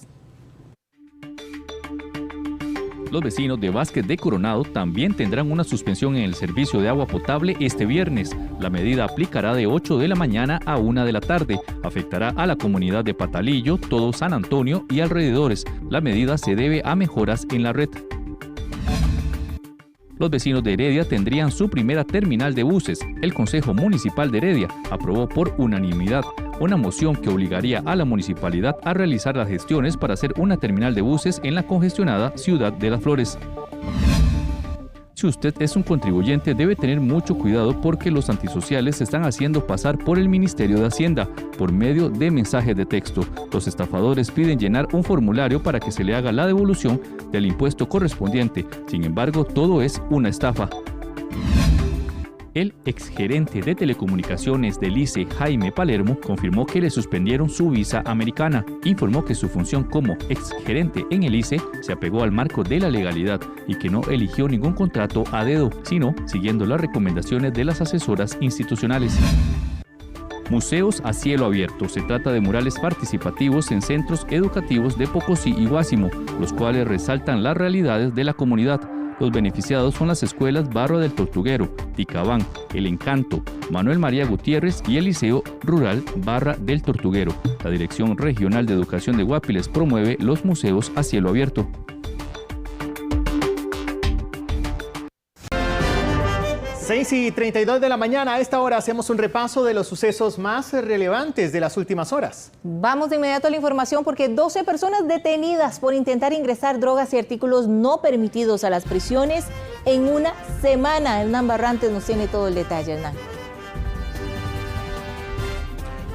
Speaker 21: Los vecinos de Vázquez de Coronado también tendrán una suspensión en el servicio de agua potable este viernes. La medida aplicará de 8 de la mañana a 1 de la tarde. Afectará a la comunidad de Patalillo, todo San Antonio y alrededores. La medida se debe a mejoras en la red. Los vecinos de Heredia tendrían su primera terminal de buses. El Consejo Municipal de Heredia aprobó por unanimidad una moción que obligaría a la municipalidad a realizar las gestiones para hacer una terminal de buses en la congestionada Ciudad de las Flores. Si usted es un contribuyente, debe tener mucho cuidado porque los antisociales se están haciendo pasar por el Ministerio de Hacienda por medio de mensajes de texto. Los estafadores piden llenar un formulario para que se le haga la devolución del impuesto correspondiente. Sin embargo, todo es una estafa. El exgerente de telecomunicaciones del ICE, Jaime Palermo, confirmó que le suspendieron su visa americana. Informó que su función como exgerente en el ICE se apegó al marco de la legalidad y que no eligió ningún contrato a dedo, sino siguiendo las recomendaciones de las asesoras institucionales. Museos a cielo abierto. Se trata de murales participativos en centros educativos de Pocosí y Guásimo, los cuales resaltan las realidades de la comunidad. Los beneficiados son las escuelas Barro del Tortuguero, Ticabán, El Encanto, Manuel María Gutiérrez y el Liceo Rural Barra del Tortuguero. La Dirección Regional de Educación de Guapiles promueve los museos a cielo abierto.
Speaker 2: 6:32 de la mañana. A esta hora hacemos un repaso de los sucesos más relevantes de las últimas horas.
Speaker 1: Vamos de inmediato a la información porque 12 personas detenidas por intentar ingresar drogas y artículos no permitidos a las prisiones en una semana. Hernán Barrantes nos tiene todo el detalle, Hernán.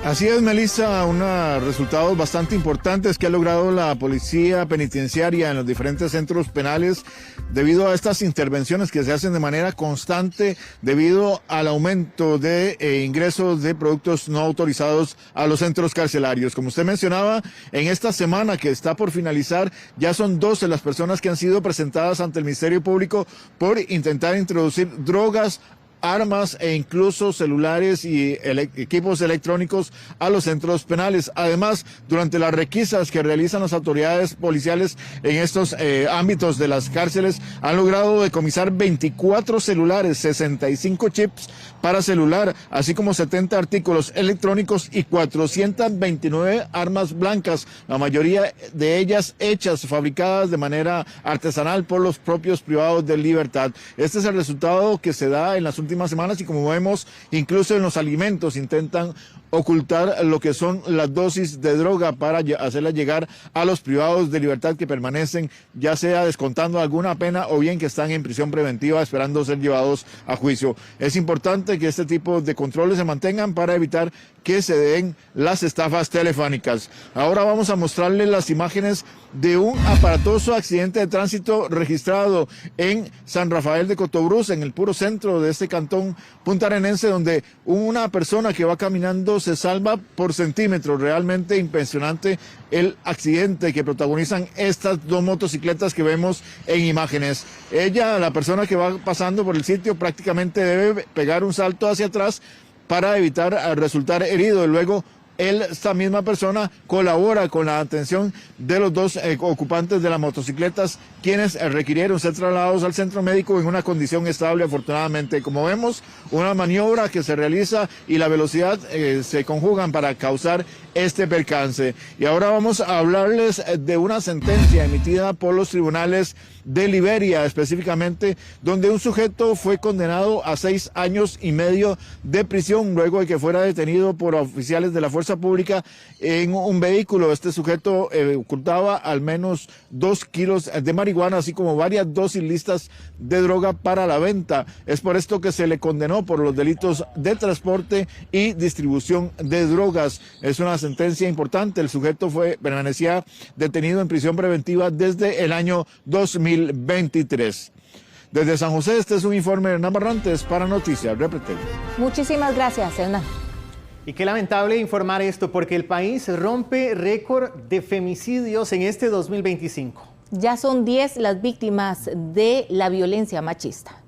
Speaker 6: Así es, Melissa, unos resultados bastante importantes que ha logrado la policía penitenciaria en los diferentes centros penales debido a estas intervenciones que se hacen de manera constante debido al aumento de ingresos de productos no autorizados a los centros carcelarios. Como usted mencionaba, en esta semana que está por finalizar, ya son 12 las personas que han sido presentadas ante el Ministerio Público por intentar introducir drogas, armas e incluso celulares y equipos electrónicos a los centros penales. Además, durante las requisas que realizan las autoridades policiales en estos ámbitos de las cárceles, han logrado decomisar 24 celulares, 65 chips para celular, así como 70 artículos electrónicos y 429 armas blancas, la mayoría de ellas hechas, fabricadas de manera artesanal por los propios privados de libertad. Este es el resultado que se da en las últimas semanas y, como vemos, incluso en los alimentos intentan ocultar lo que son las dosis de droga para hacerla llegar a los privados de libertad que permanecen, ya sea descontando alguna pena o bien que están en prisión preventiva esperando ser llevados a juicio. Es importante que este tipo de controles se mantengan para evitar que se den las estafas telefónicas. Ahora vamos a mostrarles las imágenes de un aparatoso accidente de tránsito registrado en San Rafael de Cotobruz, en el puro centro de este cantón puntarenense, donde una persona que va caminando se salva por centímetros. Realmente impresionante el accidente que protagonizan estas dos motocicletas que vemos en imágenes. Ella, la persona que va pasando por el sitio, prácticamente debe pegar un salto hacia atrás para evitar resultar herido. Y luego esta misma persona colabora con la atención de los dos ocupantes de las motocicletas, quienes requirieron ser trasladados al centro médico en una condición estable, afortunadamente. Como vemos, una maniobra que se realiza y la velocidad se conjugan para causar este percance. Y ahora vamos a hablarles de una sentencia emitida por los tribunales de Liberia, específicamente, donde un sujeto fue condenado a 6 años y medio de prisión luego de que fuera detenido por oficiales de la fuerza pública en un vehículo. Este sujeto ocultaba al menos 2 kilos de marihuana, así como varias dosis listas de droga para la venta. Es por esto que se le condenó por los delitos de transporte y distribución de drogas. Es una sentencia importante. El sujeto permanecía detenido en prisión preventiva desde el año 2023. Desde San José, este es un informe de Hernán Barrantes para Noticias Repretel.
Speaker 1: Muchísimas gracias, Hernán.
Speaker 2: Y qué lamentable informar esto, porque el país rompe récord de femicidios en este 2025.
Speaker 1: Ya son 10 las víctimas de la violencia machista.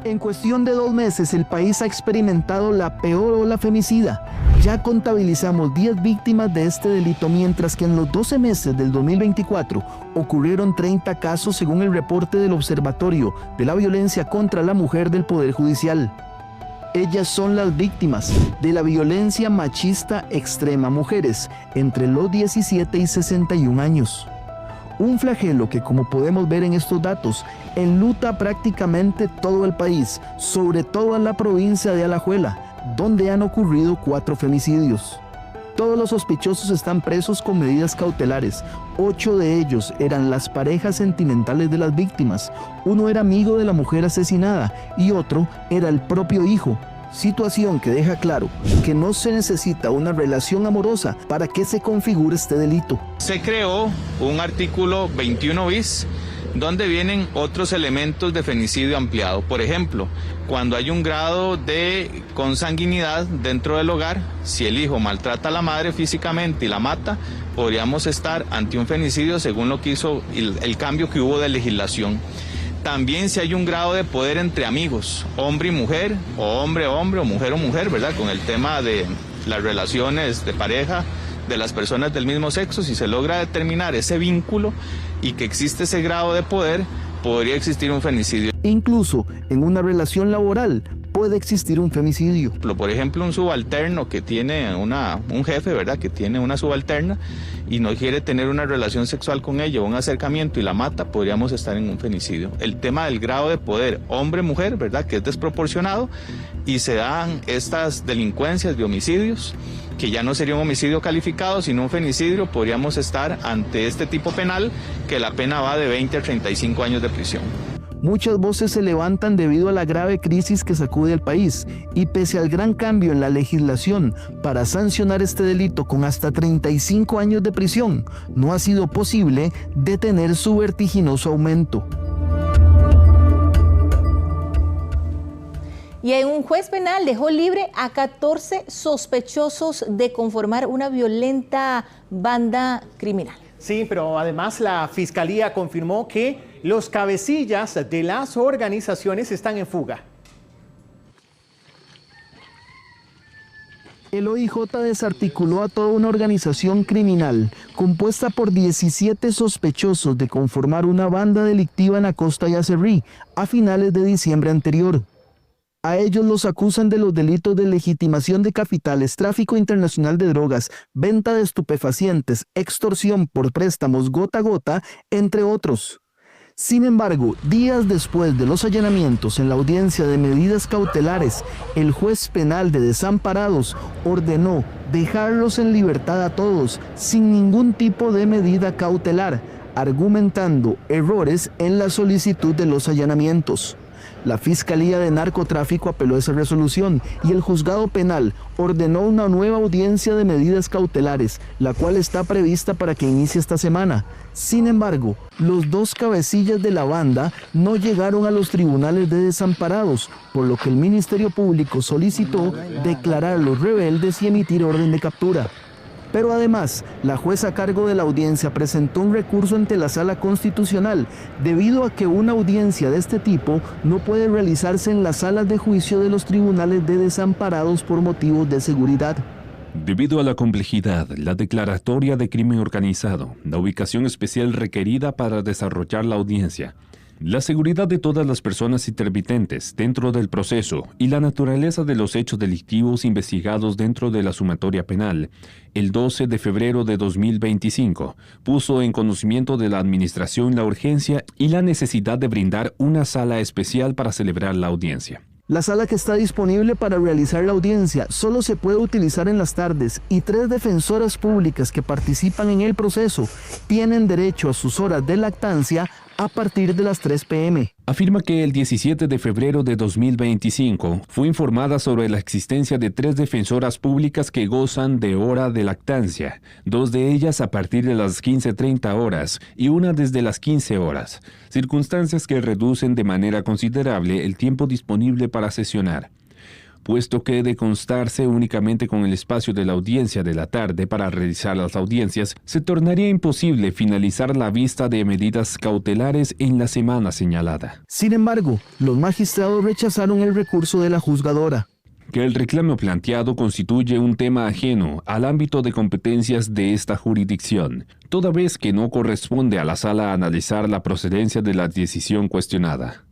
Speaker 3: En cuestión de 2 meses, el país ha experimentado la peor ola femicida. Ya contabilizamos 10 víctimas de este delito, mientras que en los 12 meses del 2024 ocurrieron 30 casos, según el reporte del Observatorio de la Violencia contra la Mujer del Poder Judicial. Ellas son las víctimas de la violencia machista extrema, mujeres entre los 17 y 61 años. Un flagelo que, como podemos ver en estos datos, enluta prácticamente todo el país, sobre todo en la provincia de Alajuela, donde han ocurrido 4 femicidios. Todos los sospechosos están presos con medidas cautelares. 8 de ellos eran las parejas sentimentales de las víctimas. Uno era amigo de la mujer asesinada y otro era el propio hijo. Situación que deja claro que no se necesita una relación amorosa para que se configure este delito.
Speaker 22: Se creó un artículo 21 bis donde vienen otros elementos de femicidio ampliado. Por ejemplo, cuando hay un grado de consanguinidad dentro del hogar, si el hijo maltrata a la madre físicamente y la mata, podríamos estar ante un femicidio según lo que hizo el cambio que hubo de legislación. También si hay un grado de poder entre amigos, hombre y mujer, o hombre, o mujer, ¿verdad? Con el tema de las relaciones de pareja de las personas del mismo sexo, si se logra determinar ese vínculo, y que existe ese grado de poder, podría existir un femicidio.
Speaker 3: Incluso en una relación laboral puede existir un femicidio.
Speaker 22: Por ejemplo, un subalterno que tiene un jefe, ¿verdad?, que tiene una subalterna y no quiere tener una relación sexual con ella, un acercamiento y la mata, podríamos estar en un femicidio. El tema del grado de poder hombre-mujer, ¿verdad?, que es desproporcionado, y se dan estas delincuencias de homicidios, que ya no sería un homicidio calificado, sino un femicidio. Podríamos estar ante este tipo penal, que la pena va de 20 a 35 años de prisión.
Speaker 3: Muchas voces se levantan debido a la grave crisis que sacude al país, y pese al gran cambio en la legislación para sancionar este delito con hasta 35 años de prisión, no ha sido posible detener su vertiginoso aumento.
Speaker 1: Y un juez penal dejó libre a 14 sospechosos de conformar una violenta banda criminal.
Speaker 2: Sí, pero además la Fiscalía confirmó que los cabecillas de las organizaciones están en fuga.
Speaker 3: El OIJ desarticuló a toda una organización criminal compuesta por 17 sospechosos de conformar una banda delictiva en Acosta y Acerrí a finales de diciembre anterior. A ellos los acusan de los delitos de legitimación de capitales, tráfico internacional de drogas, venta de estupefacientes, extorsión por préstamos gota a gota, entre otros. Sin embargo, días después de los allanamientos en la audiencia de medidas cautelares, el juez penal de Desamparados ordenó dejarlos en libertad a todos, sin ningún tipo de medida cautelar, argumentando errores en la solicitud de los allanamientos. La Fiscalía de Narcotráfico apeló esa resolución y el Juzgado Penal ordenó una nueva audiencia de medidas cautelares, la cual está prevista para que inicie esta semana. Sin embargo, los dos cabecillas de la banda no llegaron a los tribunales de Desamparados, por lo que el Ministerio Público solicitó declararlos rebeldes y emitir orden de captura. Pero además, la jueza a cargo de la audiencia presentó un recurso ante la Sala Constitucional debido a que una audiencia de este tipo no puede realizarse en las salas de juicio de los tribunales de Desamparados por motivos de seguridad.
Speaker 4: Debido a la complejidad, la declaratoria de crimen organizado, la ubicación especial requerida para desarrollar la audiencia, la seguridad de todas las personas intervinientes dentro del proceso y la naturaleza de los hechos delictivos investigados dentro de la sumatoria penal, el 12 de febrero de 2025 puso en conocimiento de la Administración la urgencia y la necesidad de brindar una sala especial para celebrar la audiencia.
Speaker 3: La sala que está disponible para realizar la audiencia solo se puede utilizar en las tardes y 3 defensoras públicas que participan en el proceso tienen derecho a sus horas de lactancia a partir de las 3 p.m.
Speaker 4: Afirma que el 17 de febrero de 2025 fue informada sobre la existencia de 3 defensoras públicas que gozan de hora de lactancia, 2 de ellas a partir de las 15:30 horas y una desde las 15 horas, circunstancias que reducen de manera considerable el tiempo disponible para sesionar. Puesto que de constarse únicamente con el espacio de la audiencia de la tarde para realizar las audiencias, se tornaría imposible finalizar la vista de medidas cautelares en la semana señalada.
Speaker 3: Sin embargo, los magistrados rechazaron el recurso de la juzgadora.
Speaker 4: Que el reclamo planteado constituye un tema ajeno al ámbito de competencias de esta jurisdicción, toda vez que no corresponde a la sala analizar la procedencia de la decisión cuestionada.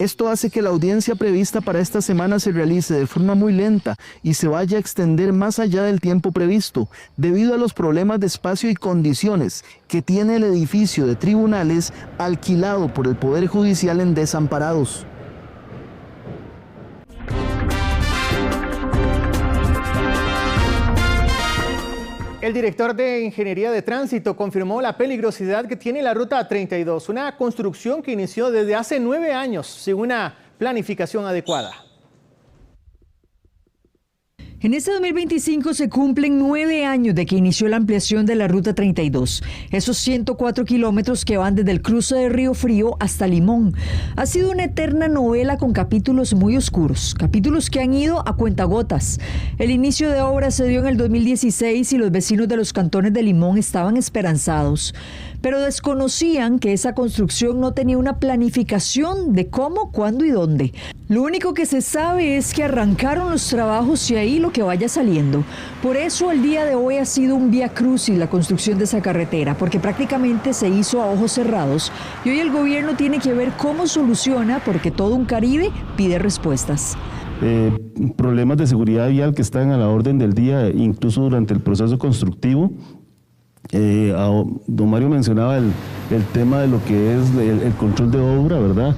Speaker 3: Esto hace que la audiencia prevista para esta semana se realice de forma muy lenta y se vaya a extender más allá del tiempo previsto, debido a los problemas de espacio y condiciones que tiene el edificio de tribunales alquilado por el Poder Judicial en Desamparados.
Speaker 2: El director de Ingeniería de Tránsito confirmó la peligrosidad que tiene la Ruta 32, una construcción que inició desde hace 9 años sin una planificación adecuada.
Speaker 5: En este 2025 se cumplen 9 años de que inició la ampliación de la Ruta 32, esos 104 kilómetros que van desde el cruce de Río Frío hasta Limón. Ha sido una eterna novela con capítulos muy oscuros, capítulos que han ido a cuentagotas. El inicio de obra se dio en el 2016 y los vecinos de los cantones de Limón estaban esperanzados, pero desconocían que esa construcción no tenía una planificación de cómo, cuándo y dónde. Lo único que se sabe es que arrancaron los trabajos y ahí lo que vaya saliendo. Por eso el día de hoy ha sido un vía crucis la construcción de esa carretera, porque prácticamente se hizo a ojos cerrados y hoy el gobierno tiene que ver cómo soluciona, porque todo un Caribe pide respuestas.
Speaker 7: Problemas de seguridad vial que están a la orden del día, incluso durante el proceso constructivo. Don Mario mencionaba el tema de lo que es el control de obra, ¿verdad?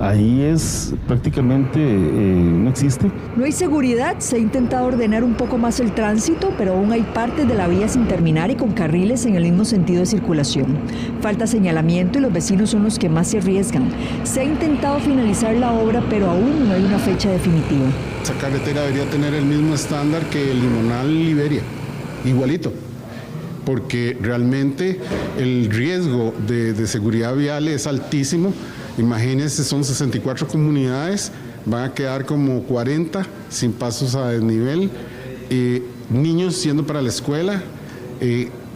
Speaker 7: Ahí es prácticamente no existe.
Speaker 5: No hay seguridad, se ha intentado ordenar un poco más el tránsito, pero aún hay partes de la vía sin terminar y con carriles en el mismo sentido de circulación. Falta señalamiento y los vecinos son los que más se arriesgan. Se ha intentado finalizar la obra, pero aún no hay una fecha definitiva.
Speaker 10: Esa carretera debería tener el mismo estándar que el Limonal-Liberia, igualito, porque realmente el riesgo de seguridad vial es altísimo. Imagínense, son 64 comunidades, van a quedar como 40 sin pasos a desnivel, niños yendo para la escuela,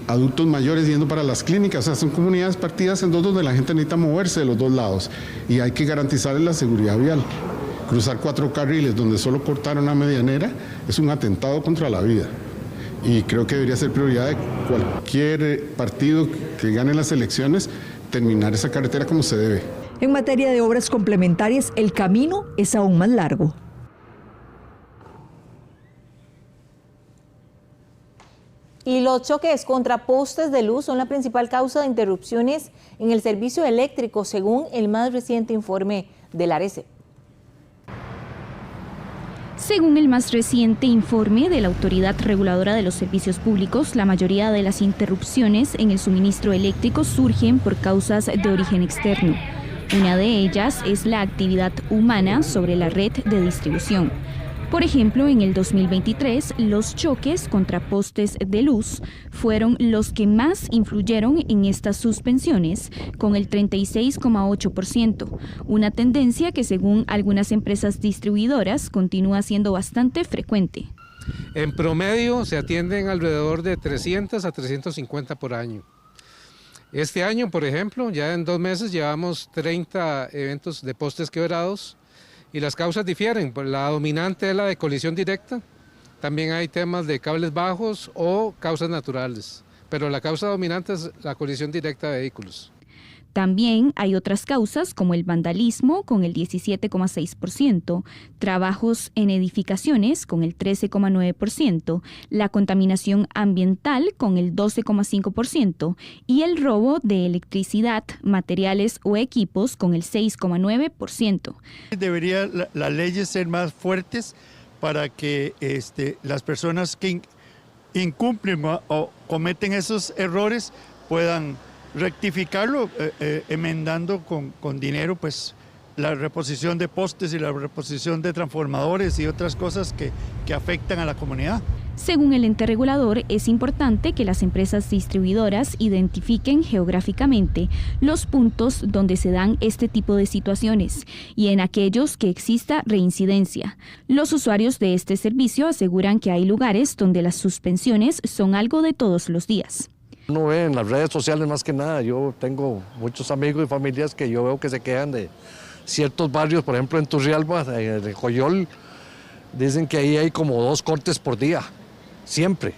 Speaker 10: adultos mayores yendo para las clínicas. O sea, son comunidades partidas en dos donde la gente necesita moverse de los dos lados y hay que garantizarles la seguridad vial. Cruzar 4 carriles donde solo cortaron una medianera es un atentado contra la vida. Y creo que debería ser prioridad de cualquier partido que gane las elecciones terminar esa carretera como se debe.
Speaker 5: En materia de obras complementarias, el camino es aún más largo.
Speaker 1: Y los choques contra postes de luz son la principal causa de interrupciones en el servicio eléctrico, según el más reciente informe del ARECE.
Speaker 9: Según el más reciente informe de la Autoridad Reguladora de los Servicios Públicos, la mayoría de las interrupciones en el suministro eléctrico surgen por causas de origen externo. Una de ellas es la actividad humana sobre la red de distribución. Por ejemplo, en el 2023, los choques contra postes de luz fueron los que más influyeron en estas suspensiones, con el 36,8%, una tendencia que, según algunas empresas distribuidoras, continúa siendo bastante frecuente.
Speaker 23: En promedio se atienden alrededor de 300 a 350 por año. Este año, por ejemplo, ya en 2 meses llevamos 30 eventos de postes quebrados y las causas difieren. La dominante es la de colisión directa, también hay temas de cables bajos o causas naturales, pero la causa dominante es la colisión directa de vehículos.
Speaker 9: También hay otras causas como el vandalismo con el 17,6%, trabajos en edificaciones con el 13,9%, la contaminación ambiental con el 12,5% y el robo de electricidad, materiales o equipos con el 6,9%.
Speaker 24: Debería las leyes ser más fuertes para que las personas que incumplen o cometen esos errores puedan rectificarlo, enmendando con dinero pues la reposición de postes y la reposición de transformadores y otras cosas que afectan a la comunidad.
Speaker 9: Según el ente regulador, es importante que las empresas distribuidoras identifiquen geográficamente los puntos donde se dan este tipo de situaciones y en aquellos que exista reincidencia. Los usuarios de este servicio aseguran que hay lugares donde las suspensiones son algo de todos los días.
Speaker 25: Uno ve en las redes sociales más que nada, yo tengo muchos amigos y familias que yo veo que se quedan de ciertos barrios, por ejemplo en Turrialba, en Joyol, dicen que ahí hay como 2 cortes por día, siempre,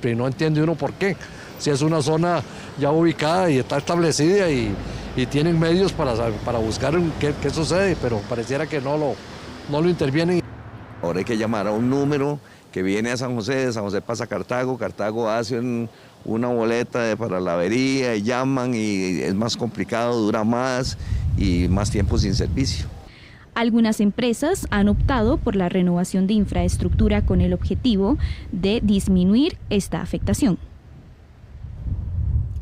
Speaker 25: y no entiende uno por qué. Si es una zona ya ubicada y está establecida y tienen medios para buscar qué sucede, pero pareciera que no lo intervienen.
Speaker 26: Ahora hay que llamar a un número que viene a San José, de San José pasa a Cartago, Cartago hace una boleta para la avería, y llaman y es más complicado, dura más y más tiempo sin servicio.
Speaker 9: Algunas empresas han optado por la renovación de infraestructura con el objetivo de disminuir esta afectación.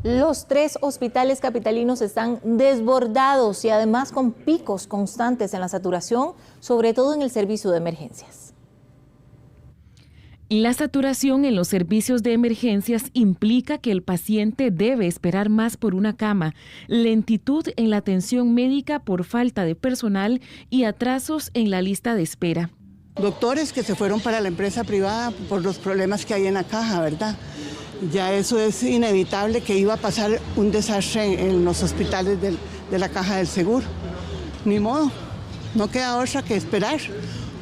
Speaker 1: Los 3 hospitales capitalinos están desbordados y además con picos constantes en la saturación, sobre todo en el servicio de emergencias.
Speaker 27: La saturación en los servicios de emergencias implica que el paciente debe esperar más por una cama, lentitud en la atención médica por falta de personal y atrasos en la lista de espera.
Speaker 28: Doctores que se fueron para la empresa privada por los problemas que hay en la caja, ¿verdad? Ya eso es inevitable que iba a pasar un desastre en los hospitales de la caja del seguro. Ni modo, no queda otra que esperar,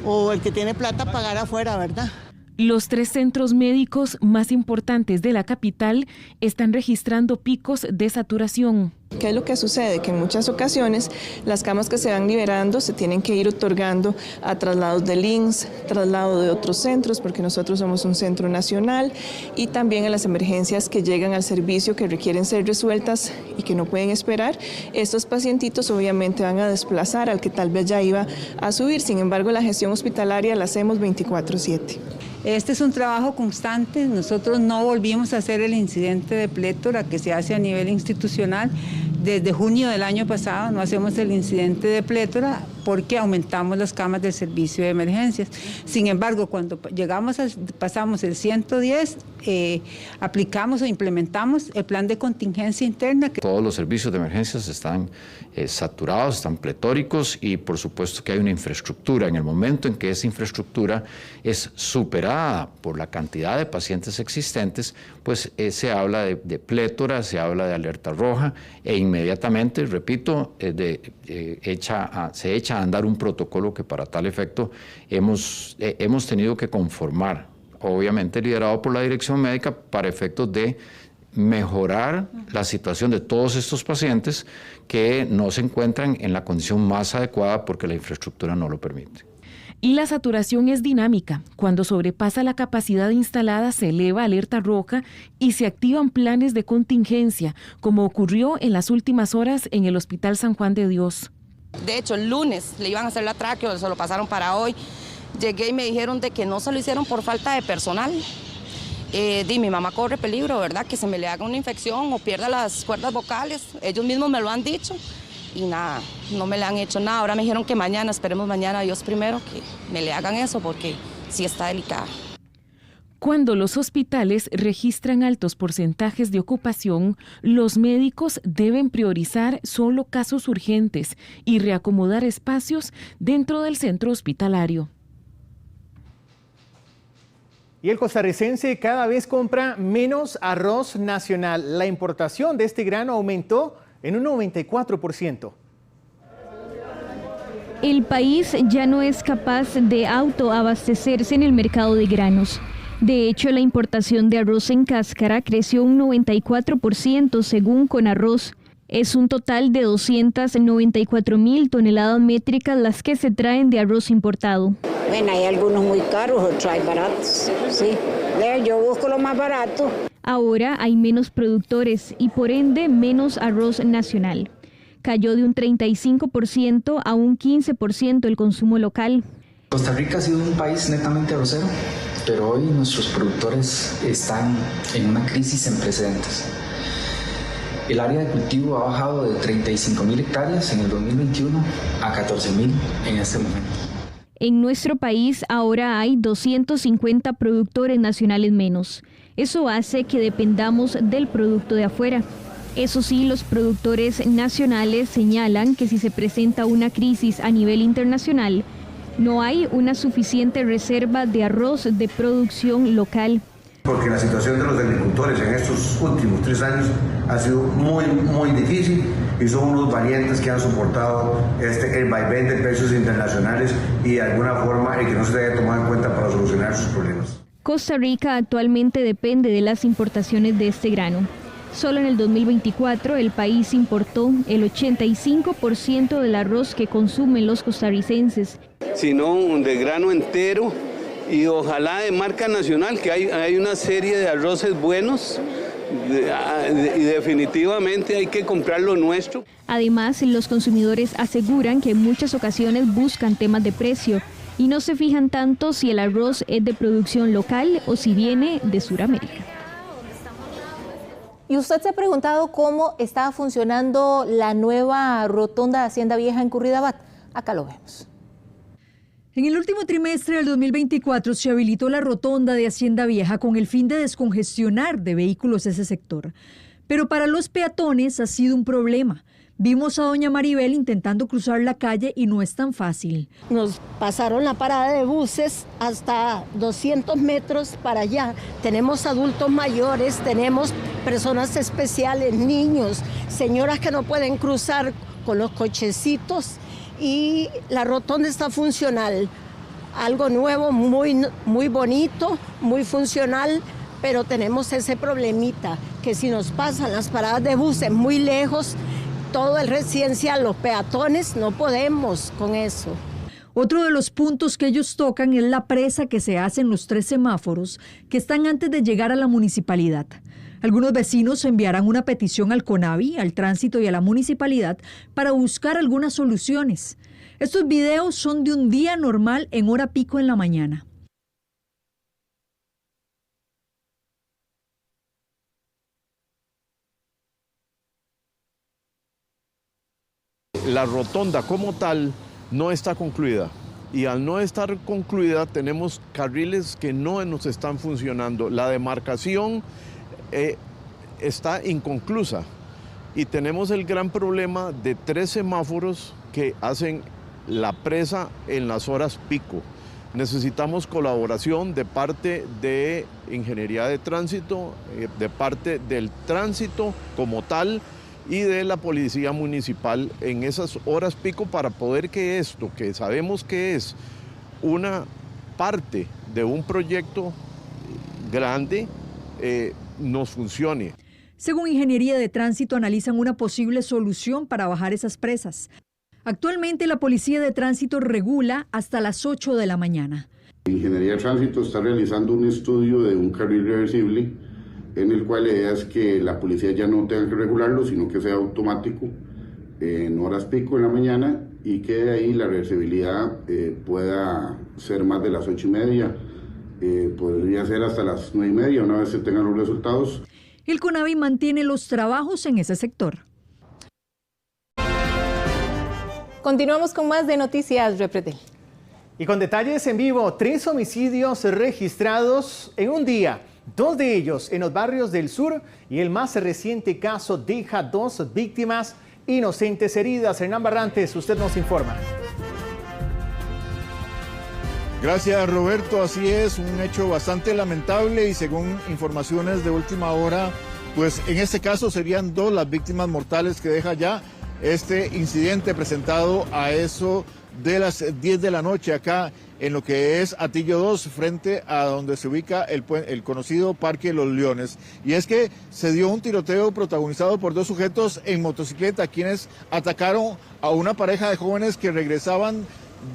Speaker 28: o el que tiene plata pagar afuera, ¿verdad?
Speaker 27: Los 3 centros médicos más importantes de la capital están registrando picos de saturación.
Speaker 8: ¿Qué es lo que sucede? Que en muchas ocasiones las camas que se van liberando se tienen que ir otorgando a traslados del INSS, traslado de otros centros, porque nosotros somos un centro nacional, y también en las emergencias que llegan al servicio que requieren ser resueltas y que no pueden esperar. Estos pacientitos obviamente van a desplazar al que tal vez ya iba a subir. Sin embargo, la gestión hospitalaria la hacemos 24/7.
Speaker 11: Este es un trabajo constante. Nosotros no volvimos a hacer el incidente de plétora que se hace a nivel institucional. Desde junio del año pasado no hacemos el incidente de plétora porque aumentamos las camas del servicio de emergencias. Sin embargo, cuando pasamos el 110, aplicamos o implementamos el plan de contingencia interna.
Speaker 12: Todos los servicios de emergencias están saturados, están pletóricos, y por supuesto que hay una infraestructura. En el momento en que esa infraestructura es superada por la cantidad de pacientes existentes, pues se habla de plétora, se habla de alerta roja, e inmediatamente, repito, se echa a andar un protocolo que para tal efecto hemos tenido que conformar, obviamente liderado por la dirección médica, para efectos de mejorar la situación de todos estos pacientes que no se encuentran en la condición más adecuada porque la infraestructura no lo permite.
Speaker 27: Y la saturación es dinámica. Cuando sobrepasa la capacidad instalada se eleva alerta roja y se activan planes de contingencia, como ocurrió en las últimas horas en el Hospital San Juan de Dios.
Speaker 13: De hecho, el lunes le iban a hacer la tráqueo, se lo pasaron para hoy. Llegué y me dijeron de que no se lo hicieron por falta de personal. Mi mamá corre peligro, ¿verdad? Que se me le haga una infección o pierda las cuerdas vocales. Ellos mismos me lo han dicho. Y nada, no me le han hecho nada. Ahora me dijeron que mañana, esperemos mañana, Dios primero, que me le hagan eso porque sí está delicada.
Speaker 27: Cuando los hospitales registran altos porcentajes de ocupación, los médicos deben priorizar solo casos urgentes y reacomodar espacios dentro del centro hospitalario.
Speaker 2: Y el costarricense cada vez compra menos arroz nacional. La importación de este grano aumentó en un 94%.
Speaker 9: El país ya no es capaz de autoabastecerse en el mercado de granos. De hecho, la importación de arroz en cáscara creció un 94% según Conarroz. Es un total de 294,000 toneladas métricas las que se traen de arroz importado.
Speaker 14: Bueno, hay algunos muy caros, otros hay baratos. Sí, yo busco lo más barato.
Speaker 9: Ahora hay menos productores y por ende menos arroz nacional. Cayó de un 35% a un 15% el consumo local.
Speaker 15: Costa Rica ha sido un país netamente arrocero, pero hoy nuestros productores están en una crisis sin precedentes. El área de cultivo ha bajado de 35,000 hectáreas en el 2021 a 14,000 en este momento.
Speaker 9: En nuestro país ahora hay 250 productores nacionales menos. Eso hace que dependamos del producto de afuera. Eso sí, los productores nacionales señalan que si se presenta una crisis a nivel internacional, no hay una suficiente reserva de arroz de producción local.
Speaker 16: Porque la situación de los agricultores en estos últimos 3 años ha sido muy difícil y son unos valientes que han soportado el vaivén de precios internacionales y de alguna forma el que no se debe tomar en cuenta para solucionar sus problemas.
Speaker 9: Costa Rica actualmente depende de las importaciones de este grano. Solo en el 2024 el país importó el 85% del arroz que consumen los costarricenses.
Speaker 17: Sino de grano entero y ojalá de marca nacional, que hay una serie de arroces buenos y definitivamente hay que comprar lo nuestro.
Speaker 9: Además, los consumidores aseguran que en muchas ocasiones buscan temas de precio y no se fijan tanto si el arroz es de producción local o si viene de Sudamérica.
Speaker 1: ¿Y usted se ha preguntado cómo está funcionando la nueva rotonda de Hacienda Vieja en Curridabat? Acá lo vemos.
Speaker 5: En el último trimestre del 2024 se habilitó la rotonda de Hacienda Vieja con el fin de descongestionar de vehículos ese sector. Pero para los peatones ha sido un problema. Vimos a doña Maribel intentando cruzar la calle y no es tan fácil.
Speaker 14: Nos pasaron la parada de buses hasta 200 metros para allá. Tenemos adultos mayores, tenemos personas especiales, niños, señoras que no pueden cruzar con los cochecitos y la rotonda está funcional. Algo nuevo, muy bonito, muy funcional, pero tenemos ese problemita, que si nos pasan las paradas de buses muy lejos, todo el residencial, los peatones, no podemos con eso.
Speaker 5: Otro de los puntos que ellos tocan es la presa que se hace en los 3 semáforos que están antes de llegar a la municipalidad. Algunos vecinos enviarán una petición al CONAVI, al tránsito y a la municipalidad para buscar algunas soluciones. Estos videos son de un día normal en hora pico en la mañana.
Speaker 3: La rotonda como tal no está concluida y al no estar concluida tenemos carriles que no nos están funcionando. La demarcación está inconclusa y tenemos el gran problema de 3 semáforos que hacen la presa en las horas pico. Necesitamos colaboración de parte de Ingeniería de Tránsito, de parte del tránsito como tal y de la Policía Municipal en esas horas pico para poder que esto, que sabemos que es una parte de un proyecto grande, nos funcione.
Speaker 5: Según Ingeniería de Tránsito, analizan una posible solución para bajar esas presas. Actualmente la Policía de Tránsito regula hasta las 8 de la mañana.
Speaker 4: Ingeniería de Tránsito está realizando un estudio de un carril reversible en el cual la idea es que la policía ya no tenga que regularlo, sino que sea automático en horas pico en la mañana y que de ahí la reversibilidad pueda ser más de las 8:30, podría ser hasta las 9:30 una vez se tengan los resultados.
Speaker 5: El CONAVI mantiene los trabajos en ese sector.
Speaker 1: Continuamos con más de Noticias Repretel.
Speaker 2: Y con detalles en vivo, 3 homicidios registrados en un día. 2 de ellos en los barrios del sur y el más reciente caso deja 2 víctimas inocentes heridas. Hernán Barrantes, usted nos informa.
Speaker 6: Gracias, Roberto. Así es, un hecho bastante lamentable y según informaciones de última hora, pues en este caso serían 2 las víctimas mortales que deja ya este incidente presentado a eso de las 10 de la noche acá en lo que es Atillo 2, frente a donde se ubica el conocido Parque Los Leones. Y es que se dio un tiroteo protagonizado por 2 sujetos en motocicleta, quienes atacaron a una pareja de jóvenes que regresaban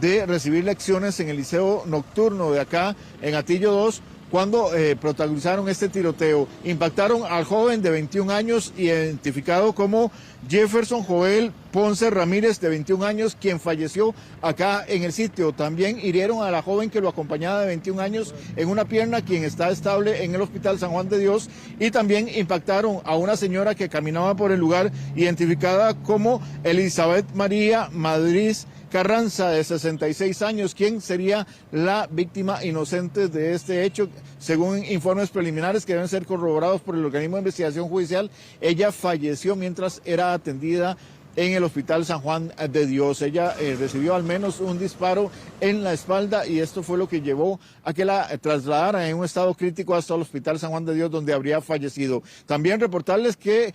Speaker 6: de recibir lecciones en el liceo nocturno de acá en Atillo 2, cuando protagonizaron este tiroteo. Impactaron al joven de 21 años, identificado como Jefferson Joel Ponce Ramírez, de 21 años, quien falleció acá en el sitio. También hirieron a la joven que lo acompañaba de 21 años en una pierna, quien está estable en el Hospital San Juan de Dios. Y también impactaron a una señora que caminaba por el lugar, identificada como Elizabeth María Madrid Carranza, de 66 años, quien sería la víctima inocente de este hecho. Según informes preliminares que deben ser corroborados por el organismo de investigación judicial, ella falleció mientras era atendida en el Hospital San Juan de Dios. Ella recibió al menos un disparo en la espalda y esto fue lo que llevó a que la trasladaran en un estado crítico hasta el Hospital San Juan de Dios, donde habría fallecido. También reportarles que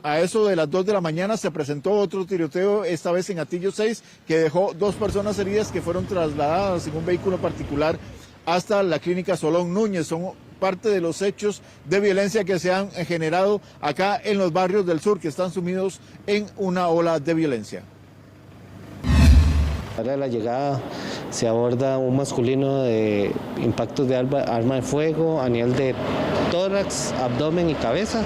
Speaker 6: a eso de las 2 de la mañana se presentó otro tiroteo, esta vez en Atillo 6, que dejó 2 personas heridas que fueron trasladadas en un vehículo particular hasta la clínica Solón Núñez. Son parte de los hechos de violencia que se han generado acá en los barrios del sur, que están sumidos en una ola de violencia.
Speaker 18: A la hora de la llegada se aborda un masculino de impactos de arma de fuego a nivel de tórax, abdomen y cabeza.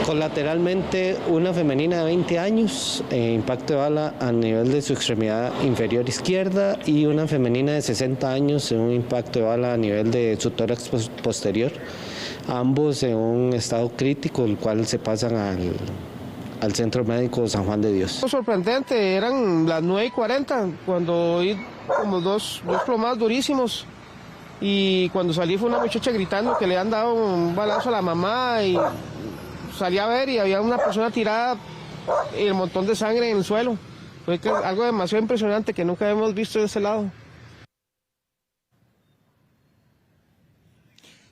Speaker 18: Colateralmente una femenina de 20 años, impacto de bala a nivel de su extremidad inferior izquierda, y una femenina de 60 años en un impacto de bala a nivel de su tórax posterior, ambos en un estado crítico, el cual se pasan al Centro Médico San Juan de Dios.
Speaker 19: Sorprendente, eran las 9:40 cuando oí como dos plomadas durísimos, y cuando salí fue una muchacha gritando que le han dado un balazo a la mamá, y salí a ver y había una persona tirada y el montón de sangre en el suelo. Fue algo demasiado impresionante que nunca hemos visto de ese lado.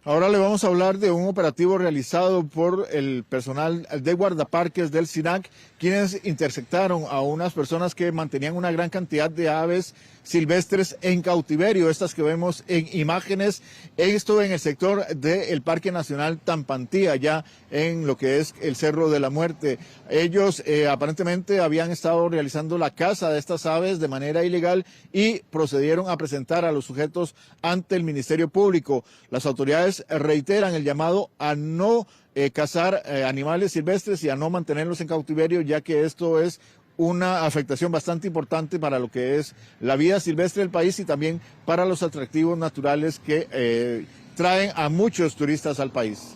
Speaker 6: Ahora le vamos a hablar de un operativo realizado por el personal de guardaparques del SINAC, quienes interceptaron a unas personas que mantenían una gran cantidad de aves silvestres en cautiverio, estas que vemos en imágenes, esto en el sector del Parque Nacional Tampantí, allá en lo que es el Cerro de la Muerte. Ellos aparentemente habían estado realizando la caza de estas aves de manera ilegal y procedieron a presentar a los sujetos ante el Ministerio Público. Las autoridades reiteran el llamado a no cazar animales silvestres y a no mantenerlos en cautiverio, ya que esto es una afectación bastante importante para lo que es la vida silvestre del país y también para los atractivos naturales que traen a muchos turistas al país.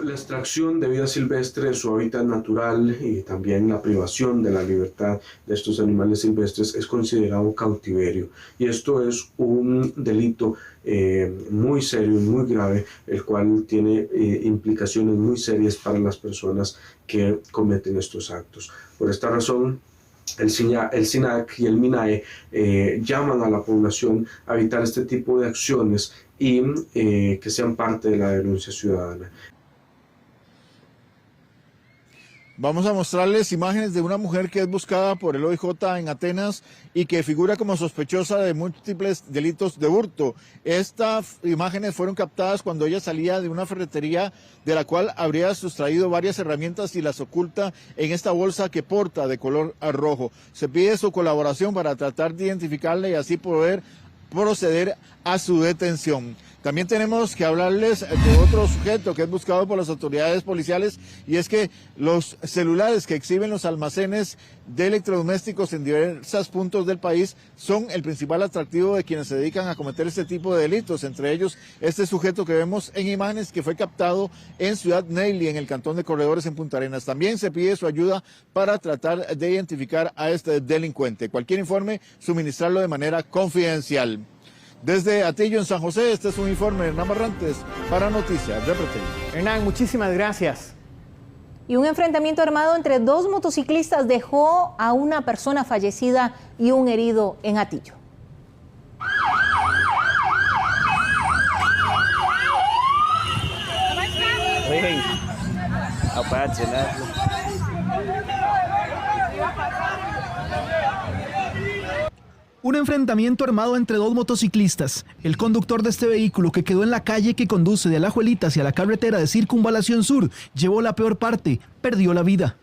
Speaker 7: La extracción de vida silvestre de su hábitat natural y también la privación de la libertad de estos animales silvestres es considerado cautiverio, y esto es un delito muy serio y muy grave, el cual tiene implicaciones muy serias para las personas que cometen estos actos. Por esta razón, el SINAC y el MINAE llaman a la población a evitar este tipo de acciones y que sean parte de la denuncia ciudadana.
Speaker 6: Vamos a mostrarles imágenes de una mujer que es buscada por el OIJ en Atenas y que figura como sospechosa de múltiples delitos de hurto. Estas imágenes fueron captadas cuando ella salía de una ferretería de la cual habría sustraído varias herramientas y las oculta en esta bolsa que porta de color rojo. Se pide su colaboración para tratar de identificarla y así poder proceder a su detención. También tenemos que hablarles de otro sujeto que es buscado por las autoridades policiales, y es que los celulares que exhiben los almacenes de electrodomésticos en diversos puntos del país son el principal atractivo de quienes se dedican a cometer este tipo de delitos, entre ellos este sujeto que vemos en imágenes que fue captado en Ciudad Neyli, en el cantón de Corredores en Punta Arenas. También se pide su ayuda para tratar de identificar a este delincuente. Cualquier informe, suministrarlo de manera confidencial. Desde Atillo, en San José, este es un informe de Hernán Barrantes para Noticias Repretel.
Speaker 2: Hernán, muchísimas gracias.
Speaker 1: Y un enfrentamiento armado entre dos motociclistas dejó a una persona fallecida y un herido en Atillo.
Speaker 10: Un enfrentamiento armado entre dos motociclistas. El conductor de este vehículo, que quedó en la calle que conduce de Alajuelita hacia la carretera de Circunvalación Sur, llevó la peor parte, perdió la vida.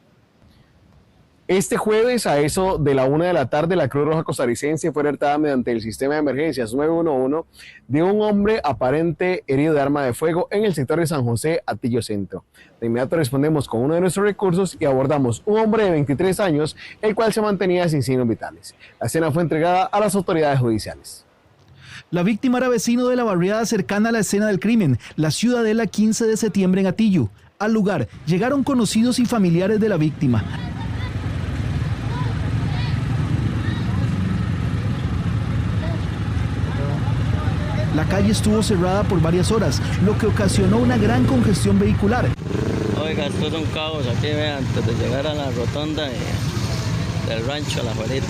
Speaker 20: Este jueves, a eso de la 1 de la tarde, la Cruz Roja Costarricense fue alertada mediante el sistema de emergencias 911 de un hombre aparente herido de arma de fuego en el sector de San José, Atillo Centro. De inmediato respondemos con uno de nuestros recursos y abordamos un hombre de 23 años, el cual se mantenía sin signos vitales. La escena fue entregada a las autoridades judiciales.
Speaker 10: La víctima era vecino de la barriada cercana a la escena del crimen, la Ciudadela 15 de septiembre en Atillo. Al lugar llegaron conocidos y familiares de la víctima. La calle estuvo cerrada por varias horas, lo que ocasionó una gran congestión vehicular.
Speaker 21: Oiga, esto es un caos aquí, vean, antes de llegar a la rotonda del rancho, a la Juelita.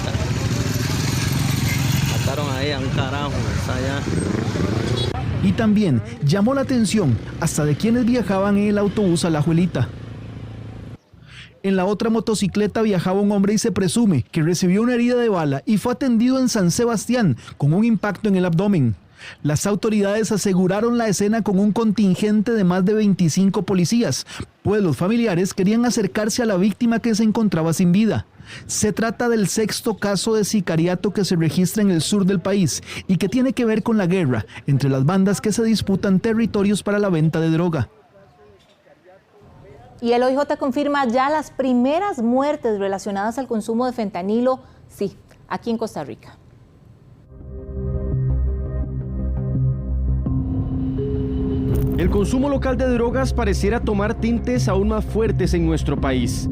Speaker 21: Mataron ahí a un carajo, está allá.
Speaker 10: Y también llamó la atención hasta de quienes viajaban en el autobús a la Juelita. En la otra motocicleta viajaba un hombre y se presume que recibió una herida de bala y fue atendido en San Sebastián con un impacto en el abdomen. Las autoridades aseguraron la escena con un contingente de más de 25 policías, pues los familiares querían acercarse a la víctima que se encontraba sin vida. Se trata del 6º caso de sicariato que se registra en el sur del país y que tiene que ver con la guerra entre las bandas que se disputan territorios para la venta de droga.
Speaker 1: Y el OIJ confirma ya las primeras muertes relacionadas al consumo de fentanilo, sí, aquí en Costa Rica.
Speaker 22: El consumo local de drogas pareciera tomar tintes aún más fuertes en nuestro país.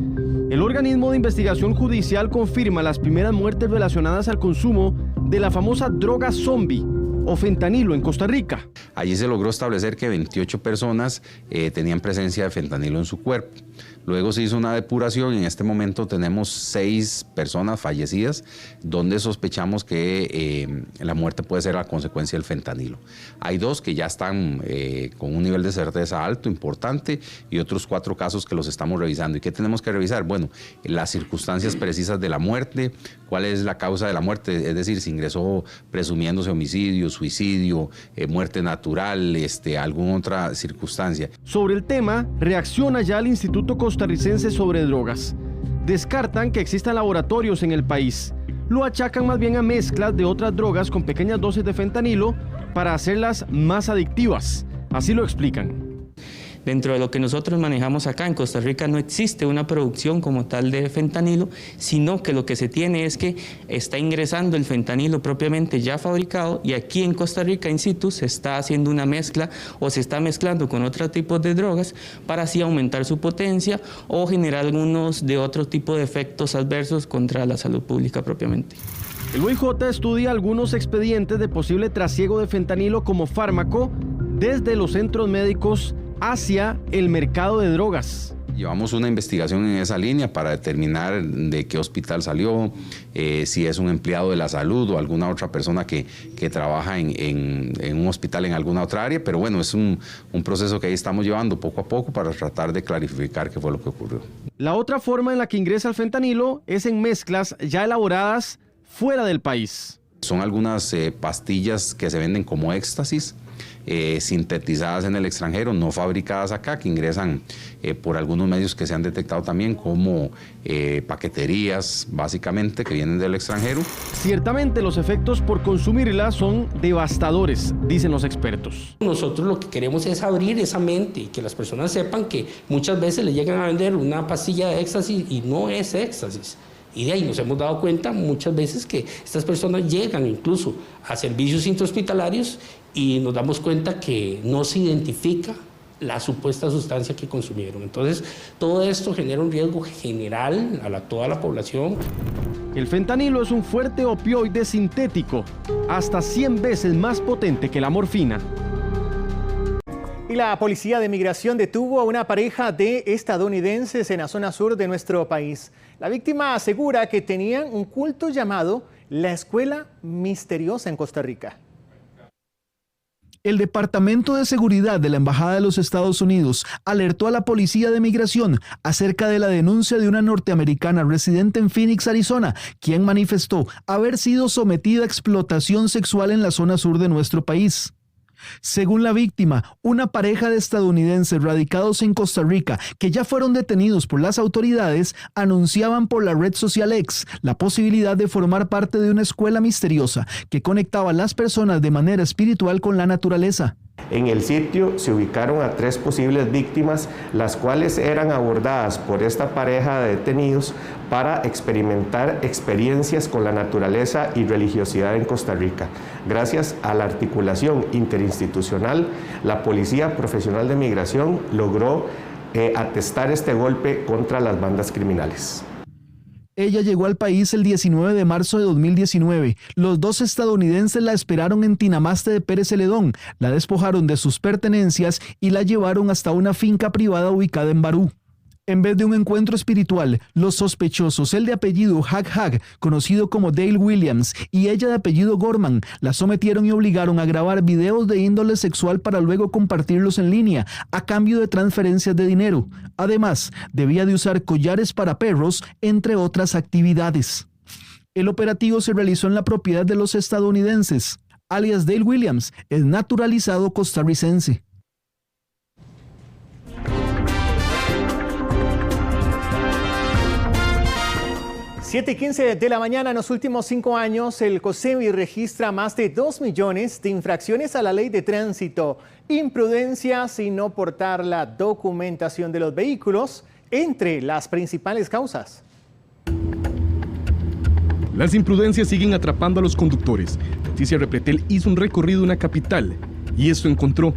Speaker 22: El organismo de investigación judicial confirma las primeras muertes relacionadas al consumo de la famosa droga zombie, o fentanilo en Costa Rica.
Speaker 8: Allí se logró establecer que 28 personas tenían presencia de fentanilo en su cuerpo. Luego se hizo una depuración y en este momento tenemos 6 personas fallecidas donde sospechamos que la muerte puede ser a consecuencia del fentanilo. Hay 2 que ya están con un nivel de certeza alto, importante, y otros 4 casos que los estamos revisando. ¿Y qué tenemos que revisar? Bueno, las circunstancias precisas de la muerte, cuál es la causa de la muerte, es decir, si ingresó presumiéndose homicidio, suicidio, muerte natural, alguna otra circunstancia.
Speaker 22: Sobre el tema, reacciona ya el Instituto Costarricense sobre Drogas. Descartan que existan laboratorios en el país. Lo achacan más bien a mezclas de otras drogas con pequeñas dosis de fentanilo para hacerlas más adictivas. Así lo explican.
Speaker 11: Dentro de lo que nosotros manejamos acá en Costa Rica no existe una producción como tal de fentanilo, sino que lo que se tiene es que está ingresando el fentanilo propiamente ya fabricado y aquí en Costa Rica in situ se está haciendo una mezcla o se está mezclando con otros tipos de drogas para así aumentar su potencia o generar algunos de otro tipo de efectos adversos contra la salud pública propiamente.
Speaker 22: El OIJ estudia algunos expedientes de posible trasiego de fentanilo como fármaco desde los centros médicos hacia el mercado de drogas.
Speaker 8: Llevamos una investigación en esa línea para determinar de qué hospital salió, si es un empleado de la salud o alguna otra persona que trabaja en un hospital en alguna otra área, pero bueno, es un proceso que ahí estamos llevando poco a poco para tratar de clarificar qué fue lo que ocurrió.
Speaker 22: La otra forma en la que ingresa el fentanilo es en mezclas ya elaboradas fuera del país.
Speaker 8: Son algunas pastillas que se venden como éxtasis, sintetizadas en el extranjero, no fabricadas acá, que ingresan por algunos medios que se han detectado también como paqueterías, básicamente, que vienen del extranjero.
Speaker 22: Ciertamente los efectos por consumirla son devastadores, dicen los expertos.
Speaker 12: Nosotros lo que queremos es abrir esa mente y que las personas sepan que muchas veces le llegan a vender una pastilla de éxtasis y no es éxtasis. Y de ahí nos hemos dado cuenta muchas veces que estas personas llegan incluso a servicios intrahospitalarios y nos damos cuenta que no se identifica la supuesta sustancia que consumieron. Entonces, todo esto genera un riesgo general a toda la población.
Speaker 22: El fentanilo es un fuerte opioide sintético, hasta 100 veces más potente que la morfina.
Speaker 2: Y la Policía de Migración detuvo a una pareja de estadounidenses en la zona sur de nuestro país. La víctima asegura que tenían un culto llamado la Escuela Misteriosa en Costa Rica.
Speaker 10: El Departamento de Seguridad de la Embajada de los Estados Unidos alertó a la Policía de Migración acerca de la denuncia de una norteamericana residente en Phoenix, Arizona, quien manifestó haber sido sometida a explotación sexual en la zona sur de nuestro país. Según la víctima, una pareja de estadounidenses radicados en Costa Rica que ya fueron detenidos por las autoridades anunciaban por la red social X la posibilidad de formar parte de una escuela misteriosa que conectaba a las personas de manera espiritual con la naturaleza.
Speaker 23: En el sitio se ubicaron a 3 posibles víctimas, las cuales eran abordadas por esta pareja de detenidos para experimentar experiencias con la naturaleza y religiosidad en Costa Rica. Gracias a la articulación interinstitucional, la Policía Profesional de Migración logró atestar este golpe contra las bandas criminales.
Speaker 10: Ella llegó al país el 19 de marzo de 2019. Los 2 estadounidenses la esperaron en Tinamaste de Pérez Celedón, la despojaron de sus pertenencias y la llevaron hasta una finca privada ubicada en Barú. En vez de un encuentro espiritual, los sospechosos, el de apellido Hag, conocido como Dale Williams, y ella de apellido Gorman, la sometieron y obligaron a grabar videos de índole sexual para luego compartirlos en línea, a cambio de transferencias de dinero. Además, debía de usar collares para perros, entre otras actividades. El operativo se realizó en la propiedad de los estadounidenses. Alias Dale Williams es naturalizado costarricense.
Speaker 2: Siete y 15 de la mañana. En los últimos 5 años, el COSEBI registra más de 2 millones de infracciones a la ley de tránsito. Imprudencia sin no portar la documentación de los vehículos, entre las principales causas.
Speaker 24: Las imprudencias siguen atrapando a los conductores. Leticia Repretel hizo un recorrido en la capital y esto encontró.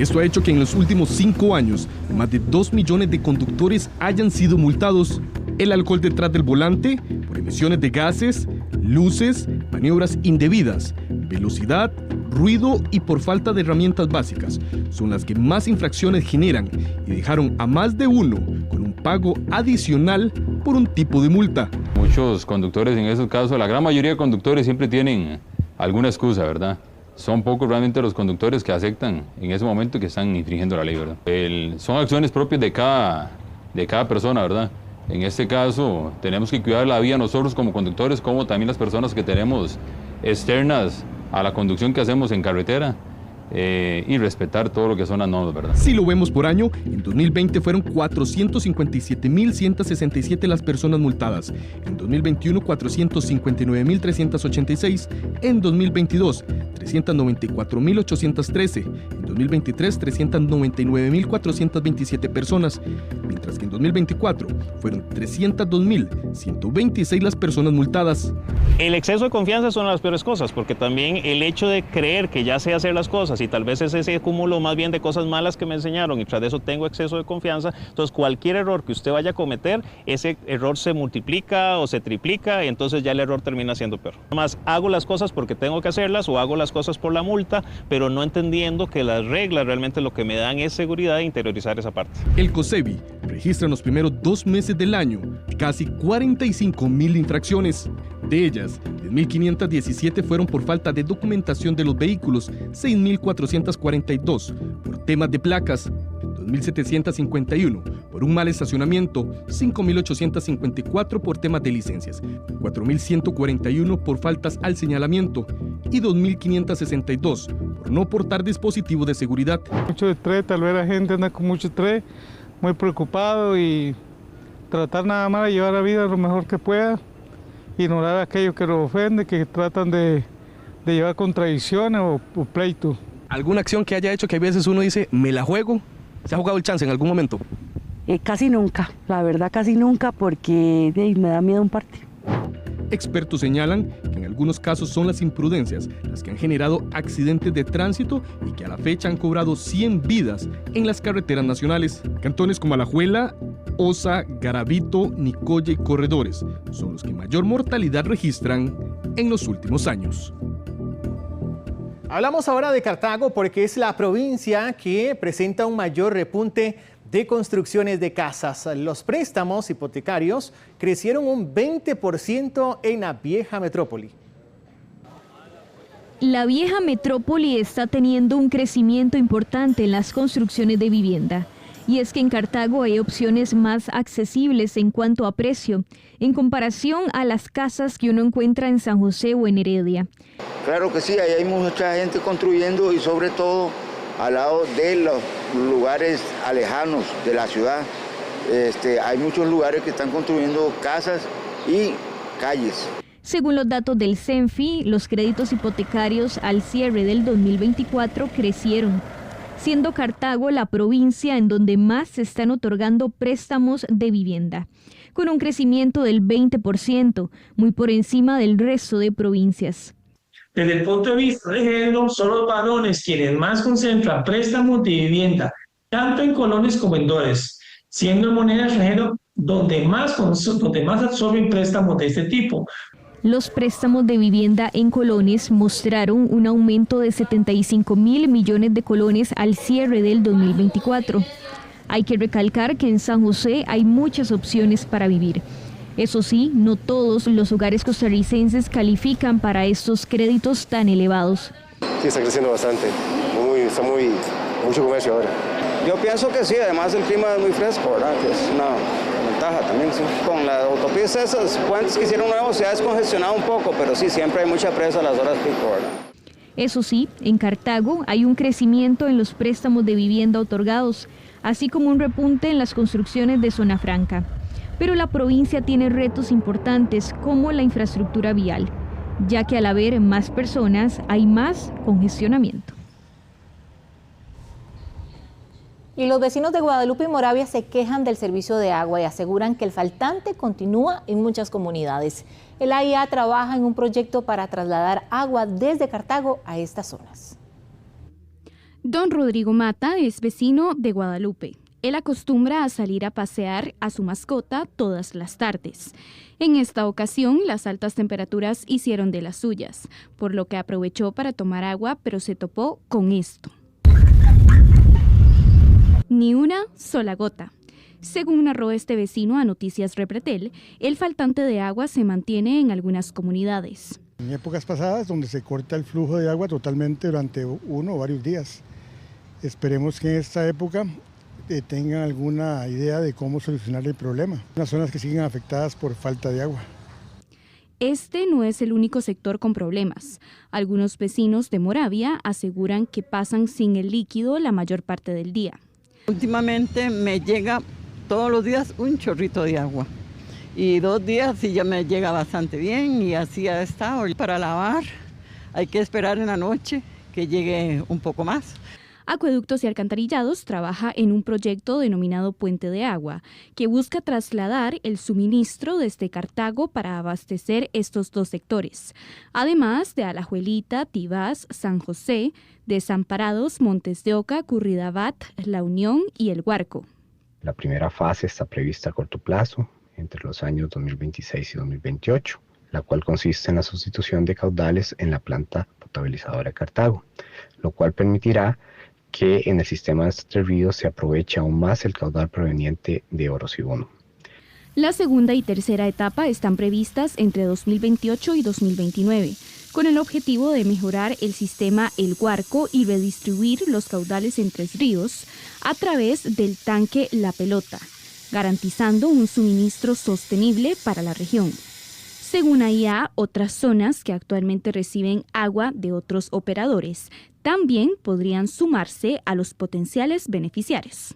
Speaker 24: Esto ha hecho que en los últimos 5 años, más de 2 millones de conductores hayan sido multados. El alcohol detrás del volante, por emisiones de gases, luces, maniobras indebidas, velocidad, ruido y por falta de herramientas básicas son las que más infracciones generan y dejaron a más de uno con un pago adicional por un tipo de multa.
Speaker 13: Muchos conductores en esos casos, la gran mayoría de conductores siempre tienen alguna excusa, ¿verdad? Son pocos realmente los conductores que aceptan en ese momento que están infringiendo la ley, ¿verdad? Son acciones propias de cada persona, ¿verdad? En este caso, tenemos que cuidar la vía nosotros como conductores, como también las personas que tenemos externas a la conducción que hacemos en carretera y respetar todo lo que son las normas, ¿verdad?
Speaker 24: Si lo vemos por año, en 2020 fueron 457.167 las personas multadas, en 2021 459.386, en 2022 394.813, en 2023 399.427 personas, mientras que en 2024 fueron 302.126 las personas multadas.
Speaker 15: El exceso de confianza es una de las peores cosas, porque también el hecho de creer que ya sé hacer las cosas y tal vez es ese cúmulo más bien de cosas malas que me enseñaron y tras de eso tengo exceso de confianza, entonces cualquier error que usted vaya a cometer, ese error se multiplica o se triplica y entonces ya el error termina siendo peor. Además, hago las cosas porque tengo que hacerlas o hago las cosas por la multa, pero no entendiendo que las reglas realmente lo que me dan es seguridad e interiorizar esa parte.
Speaker 24: El COSEBI registra en los primeros 2 meses del año casi 45.000 infracciones. De ellas, 10.517 fueron por falta de documentación de los vehículos, 6.442 por temas de placas, 2.751 por un mal estacionamiento, 5.854 por temas de licencias, 4.141 por faltas al señalamiento y 2.562 por no portar dispositivo de seguridad.
Speaker 16: Mucho estrés, tal vez la gente anda con mucho estrés, muy preocupado y tratar nada más de llevar la vida lo mejor que pueda, ignorar a aquellos que los ofenden, que tratan de llevar contradicciones o pleitos.
Speaker 24: ¿Alguna acción que haya hecho que a veces uno dice, me la juego? ¿Se ha jugado el chance en algún momento?
Speaker 17: Casi nunca, la verdad casi nunca, porque me da miedo un parte.
Speaker 24: Expertos señalan que en algunos casos son las imprudencias las que han generado accidentes de tránsito y que a la fecha han cobrado 100 vidas en las carreteras nacionales. Cantones como Alajuela, Osa, Garavito, Nicoya y Corredores son los que mayor mortalidad registran en los últimos años.
Speaker 2: Hablamos ahora de Cartago porque es la provincia que presenta un mayor repunte de construcciones de casas. Los préstamos hipotecarios crecieron un 20% en la vieja metrópoli.
Speaker 9: La vieja metrópoli está teniendo un crecimiento importante en las construcciones de vivienda. Y es que en Cartago hay opciones más accesibles en cuanto a precio, en comparación a las casas que uno encuentra en San José o en Heredia.
Speaker 25: Claro que sí, ahí hay mucha gente construyendo y sobre todo al lado de los lugares alejanos de la ciudad. Hay muchos lugares que están construyendo casas y calles.
Speaker 9: Según los datos del CENFI, los créditos hipotecarios al cierre del 2024 crecieron, siendo Cartago la provincia en donde más se están otorgando préstamos de vivienda, con un crecimiento del 20%, muy por encima del resto de provincias.
Speaker 26: Desde el punto de vista de género, son los varones quienes más concentran préstamos de vivienda, tanto en colones como en dólares, siendo en moneda extranjera donde más absorben préstamos de este tipo.
Speaker 9: Los préstamos de vivienda en colones mostraron un aumento de 75.000 millones de colones al cierre del 2024. Hay que recalcar que en San José hay muchas opciones para vivir. Eso sí, no todos los hogares costarricenses califican para estos créditos tan elevados.
Speaker 27: Sí, está creciendo bastante, mucho comercio ahora.
Speaker 25: Yo pienso que sí, además el clima es muy fresco, ¿verdad? Que es una ventaja también, sí. Con la autopista, esos puentes que hicieron nuevos se ha descongestionado un poco, pero sí, siempre hay mucha presa a las horas pico, ¿verdad?
Speaker 9: Eso sí, en Cartago hay un crecimiento en los préstamos de vivienda otorgados, así como un repunte en las construcciones de zona franca. Pero la provincia tiene retos importantes como la infraestructura vial, ya que al haber más personas hay más congestionamiento.
Speaker 1: Y los vecinos de Guadalupe y Moravia se quejan del servicio de agua y aseguran que el faltante continúa en muchas comunidades. El AIA trabaja en un proyecto para trasladar agua desde Cartago a estas zonas.
Speaker 9: Don Rodrigo Mata es vecino de Guadalupe. Él acostumbra a salir a pasear a su mascota todas las tardes. En esta ocasión, las altas temperaturas hicieron de las suyas, por lo que aprovechó para tomar agua, pero se topó con esto. Ni una sola gota. Según narró este vecino a Noticias Repretel, el faltante de agua se mantiene en algunas comunidades.
Speaker 3: En épocas pasadas, donde se corta el flujo de agua totalmente durante uno o varios días. Esperemos que en esta época tengan alguna idea de cómo solucionar el problema. Las zonas que siguen afectadas por falta de agua.
Speaker 9: Este no es el único sector con problemas. Algunos vecinos de Moravia aseguran que pasan sin el líquido la mayor parte del día.
Speaker 4: Últimamente me llega todos los días un chorrito de agua. Y 2 días sí ya me llega bastante bien y así ha estado. Para lavar hay que esperar en la noche que llegue un poco más.
Speaker 9: Acueductos y Alcantarillados trabaja en un proyecto denominado Puente de Agua, que busca trasladar el suministro desde Cartago para abastecer estos 2 sectores, además de Alajuelita, Tibás, San José, Desamparados, Montes de Oca, Curridabat, La Unión y El Guarco.
Speaker 5: La primera fase está prevista a corto plazo, entre los años 2026 y 2028, la cual consiste en la sustitución de caudales en la planta potabilizadora de Cartago, lo cual permitirá que en el sistema de este río se aproveche aún más el caudal proveniente de Orosíbono.
Speaker 9: La segunda y tercera etapa están previstas entre 2028 y 2029, con el objetivo de mejorar el sistema El Guarco y redistribuir los caudales en 3 ríos a través del tanque La Pelota, garantizando un suministro sostenible para la región. Según AIA, otras zonas que actualmente reciben agua de otros operadores también podrían sumarse a los potenciales beneficiarios.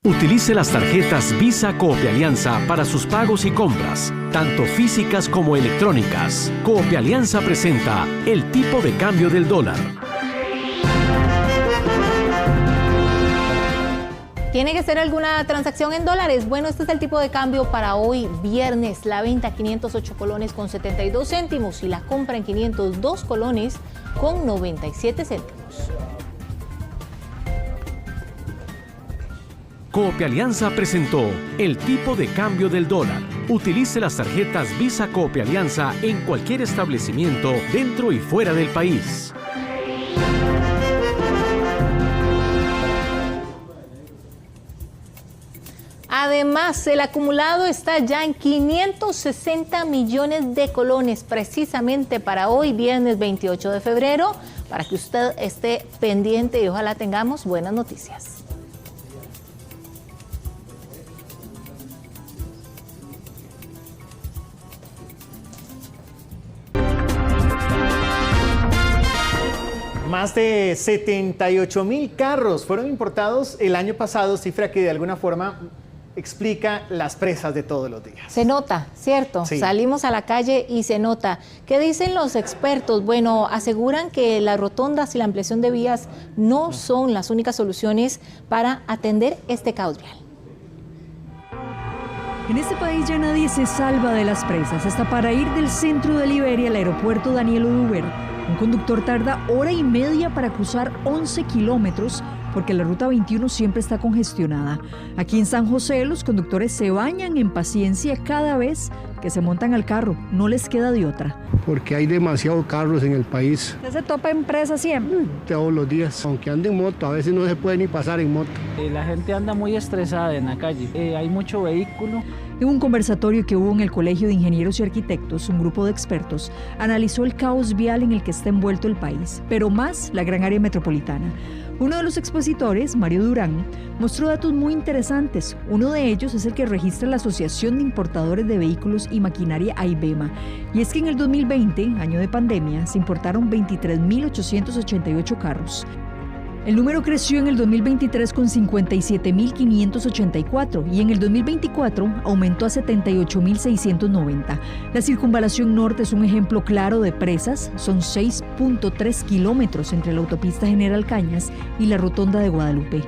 Speaker 7: Utilice las tarjetas Visa Coopealianza para sus pagos y compras, tanto físicas como electrónicas. Coopealianza presenta el tipo de cambio del dólar.
Speaker 1: ¿Tiene que ser alguna transacción en dólares? Bueno, este es el tipo de cambio para hoy viernes. La venta 508 colones con 72 céntimos y la compra en 502 colones con 97 céntimos.
Speaker 7: Coopealianza presentó el tipo de cambio del dólar. Utilice las tarjetas Visa Coopealianza en cualquier establecimiento dentro y fuera del país.
Speaker 1: Además, el acumulado está ya en 560 millones de colones, precisamente para hoy, viernes 28 de febrero, para que usted esté pendiente y ojalá tengamos buenas noticias.
Speaker 2: Más de 78,000 carros fueron importados el año pasado, cifra que de alguna forma explica las presas de todos los días.
Speaker 1: Se nota, ¿cierto? Sí. Salimos a la calle y se nota. ¿Qué dicen los expertos? Bueno, aseguran que las rotondas y la ampliación de vías no son las únicas soluciones para atender este caos vial.
Speaker 14: En este país ya nadie se salva de las presas. Hasta para ir del centro de Liberia al aeropuerto Daniel Oduber, un conductor tarda 1:30 para cruzar 11 kilómetros porque la ruta 21 siempre está congestionada. Aquí en San José los conductores se bañan en paciencia cada vez que se montan al carro, no les queda de otra.
Speaker 18: Porque hay demasiados carros en el país.
Speaker 14: ¿Usted se topa en presa siempre?
Speaker 18: Todos los días, aunque ande en moto, a veces no se puede ni pasar en moto.
Speaker 19: La gente anda muy estresada en la calle, hay mucho vehículo.
Speaker 14: En un conversatorio que hubo en el Colegio de Ingenieros y Arquitectos, un grupo de expertos analizó el caos vial en el que está envuelto el país, pero más la gran área metropolitana. Uno de los expositores, Mario Durán, mostró datos muy interesantes. Uno de ellos es el que registra la Asociación de Importadores de Vehículos y Maquinaria AIBEMA. Y es que en el 2020, año de pandemia, se importaron 23.888 carros. El número creció en el 2023 con 57.584 y en el 2024 aumentó a 78.690. La circunvalación norte es un ejemplo claro de presas. Son 6.3 kilómetros entre la autopista General Cañas y la rotonda de Guadalupe.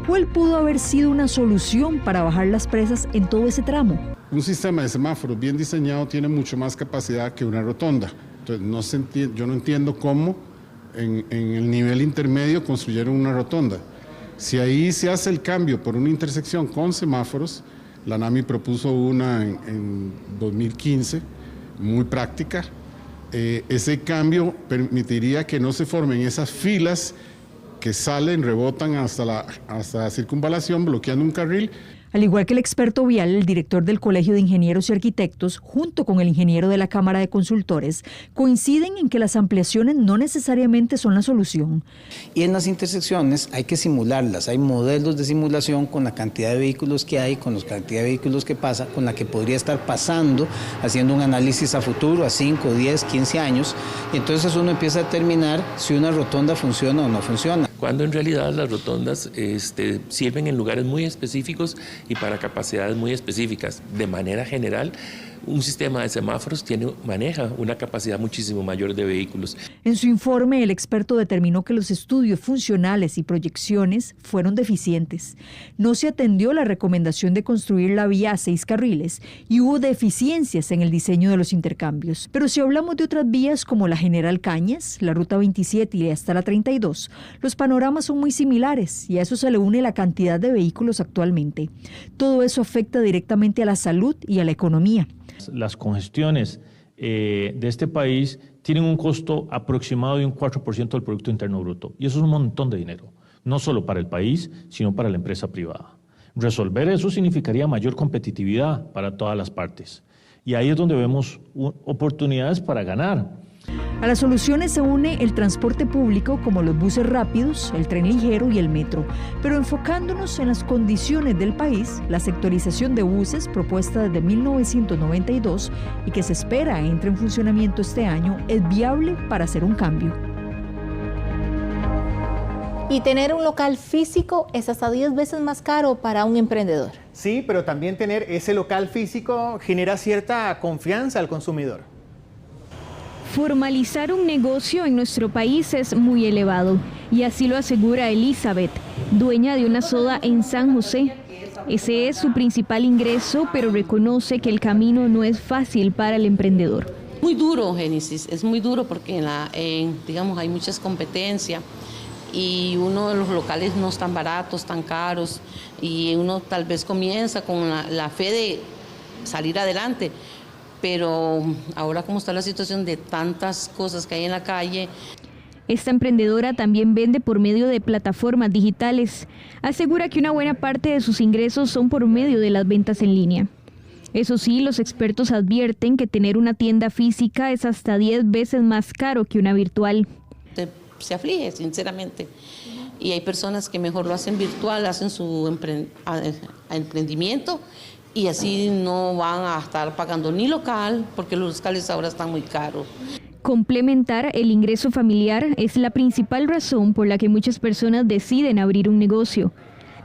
Speaker 14: ¿Cuál pudo haber sido una solución para bajar las presas en todo ese tramo?
Speaker 28: Un sistema de semáforos bien diseñado tiene mucho más capacidad que una rotonda.
Speaker 6: Entonces yo no entiendo cómo en el nivel intermedio construyeron una rotonda. Si ahí se hace el cambio por una intersección con semáforos, la NAMI propuso una en 2015, muy práctica. Ese cambio permitiría que no se formen esas filas que salen, rebotan hasta la circunvalación, bloqueando un carril.
Speaker 14: Al igual que el experto vial, el director del Colegio de Ingenieros y Arquitectos, junto con el ingeniero de la Cámara de Consultores, coinciden en que las ampliaciones no necesariamente son la solución.
Speaker 8: Y en las intersecciones hay que simularlas, hay modelos de simulación con la cantidad de vehículos que hay, con la cantidad de vehículos que pasa, con la que podría estar pasando, haciendo un análisis a futuro, a 5, 10, 15 años. Entonces uno empieza a determinar si una rotonda funciona o no funciona.
Speaker 11: Cuando en realidad las rotondas sirven en lugares muy específicos y para capacidades muy específicas. De manera general, un sistema de semáforos maneja una capacidad muchísimo mayor de vehículos.
Speaker 14: En su informe, el experto determinó que los estudios funcionales y proyecciones fueron deficientes. No se atendió la recomendación de construir la vía a 6 carriles y hubo deficiencias en el diseño de los intercambios. Pero si hablamos de otras vías como la General Cañas, la Ruta 27 y hasta la 32, los panoramas son muy similares y a eso se le une la cantidad de vehículos actualmente. Todo eso afecta directamente a la salud y a la economía.
Speaker 15: Las congestiones de este país tienen un costo aproximado de un 4% del Producto Interno Bruto. Y eso es un montón de dinero, no solo para el país, sino para la empresa privada. Resolver eso significaría mayor competitividad para todas las partes. Y ahí es donde vemos oportunidades para ganar.
Speaker 14: A las soluciones se une el transporte público como los buses rápidos, el tren ligero y el metro. Pero enfocándonos en las condiciones del país, la sectorización de buses propuesta desde 1992 y que se espera entre en funcionamiento este año es viable para hacer un cambio.
Speaker 1: Y tener un local físico es hasta 10 veces más caro para un emprendedor.
Speaker 2: Sí, pero también tener ese local físico genera cierta confianza al consumidor.
Speaker 9: Formalizar un negocio en nuestro país es muy elevado y así lo asegura Elizabeth, dueña de una soda en San José. Ese es su principal ingreso, pero reconoce que el camino no es fácil para el emprendedor.
Speaker 12: Muy duro, Génesis, es muy duro porque digamos, hay muchas competencias y uno de los locales no están baratos, tan caros y uno tal vez comienza con la fe de salir adelante. Pero ahora como está la situación de tantas cosas que hay en la calle.
Speaker 9: Esta emprendedora también vende por medio de plataformas digitales. Asegura que una buena parte de sus ingresos son por medio de las ventas en línea. Eso sí, los expertos advierten que tener una tienda física es hasta 10 veces más caro que una virtual.
Speaker 12: Se aflige, sinceramente. Y hay personas que mejor lo hacen virtual, hacen su emprendimiento. Y así no van a estar pagando ni local, porque los locales ahora están muy caros.
Speaker 9: Complementar el ingreso familiar es la principal razón por la que muchas personas deciden abrir un negocio.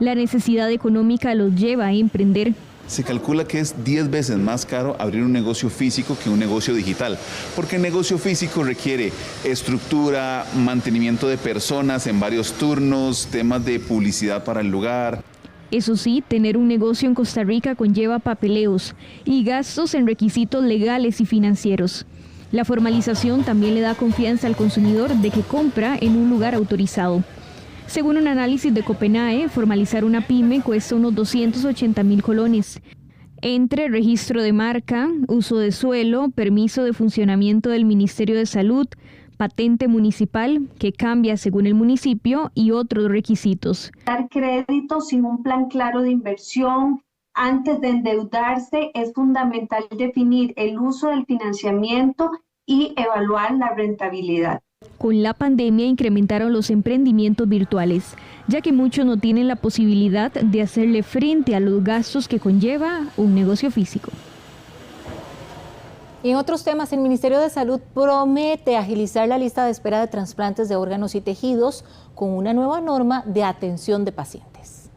Speaker 9: La necesidad económica los lleva a emprender.
Speaker 20: Se calcula que es 10 veces más caro abrir un negocio físico que un negocio digital, porque el negocio físico requiere estructura, mantenimiento de personas en varios turnos, temas de publicidad para el lugar.
Speaker 9: Eso sí, tener un negocio en Costa Rica conlleva papeleos y gastos en requisitos legales y financieros. La formalización también le da confianza al consumidor de que compra en un lugar autorizado. Según un análisis de Copenae, formalizar una pyme cuesta unos 280.000 colones. Entre registro de marca, uso de suelo, permiso de funcionamiento del Ministerio de Salud, patente municipal, que cambia según el municipio, y otros requisitos.
Speaker 21: Dar crédito sin un plan claro de inversión antes de endeudarse es fundamental definir el uso del financiamiento y evaluar la rentabilidad.
Speaker 9: Con la pandemia incrementaron los emprendimientos virtuales, ya que muchos no tienen la posibilidad de hacerle frente a los gastos que conlleva un negocio físico.
Speaker 1: Y en otros temas, el Ministerio de Salud promete agilizar la lista de espera de trasplantes de órganos y tejidos con una nueva norma de atención de pacientes.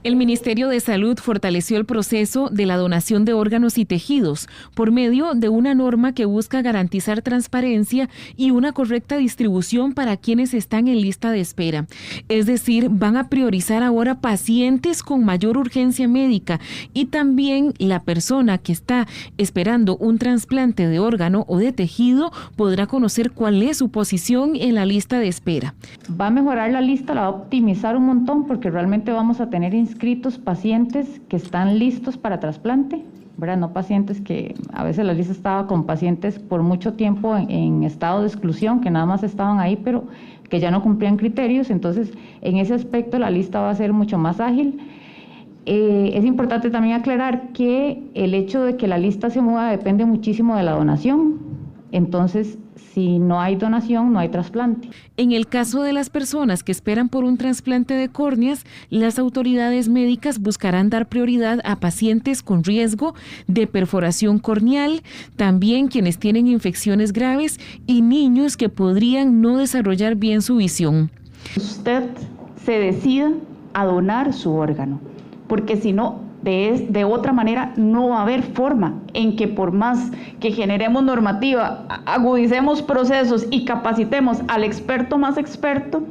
Speaker 10: El Ministerio de Salud fortaleció el proceso de la donación de órganos y tejidos por medio de una norma que busca garantizar transparencia y una correcta distribución para quienes están en lista de espera. Es decir, van a priorizar ahora pacientes con mayor urgencia médica y también la persona que está esperando un trasplante de órgano o de tejido podrá conocer cuál es su posición en la lista de espera.
Speaker 13: Va a mejorar la lista, la va a optimizar un montón porque realmente vamos a tener inscritos pacientes que están listos para trasplante, ¿verdad? No pacientes que a veces la lista estaba con pacientes por mucho tiempo en estado de exclusión, que nada más estaban ahí, pero que ya no cumplían criterios. Entonces, en ese aspecto la lista va a ser mucho más ágil. Es importante también aclarar que el hecho de que la lista se mueva depende muchísimo de la donación. Entonces, si no hay donación, no hay trasplante.
Speaker 10: En el caso de las personas que esperan por un trasplante de córneas, las autoridades médicas buscarán dar prioridad a pacientes con riesgo de perforación corneal, también quienes tienen infecciones graves y niños que podrían no desarrollar bien su visión.
Speaker 13: Usted se decida a donar su órgano, porque si no, de otra manera no va a haber forma en que por más que generemos normativa, agudicemos procesos y capacitemos al experto más experto,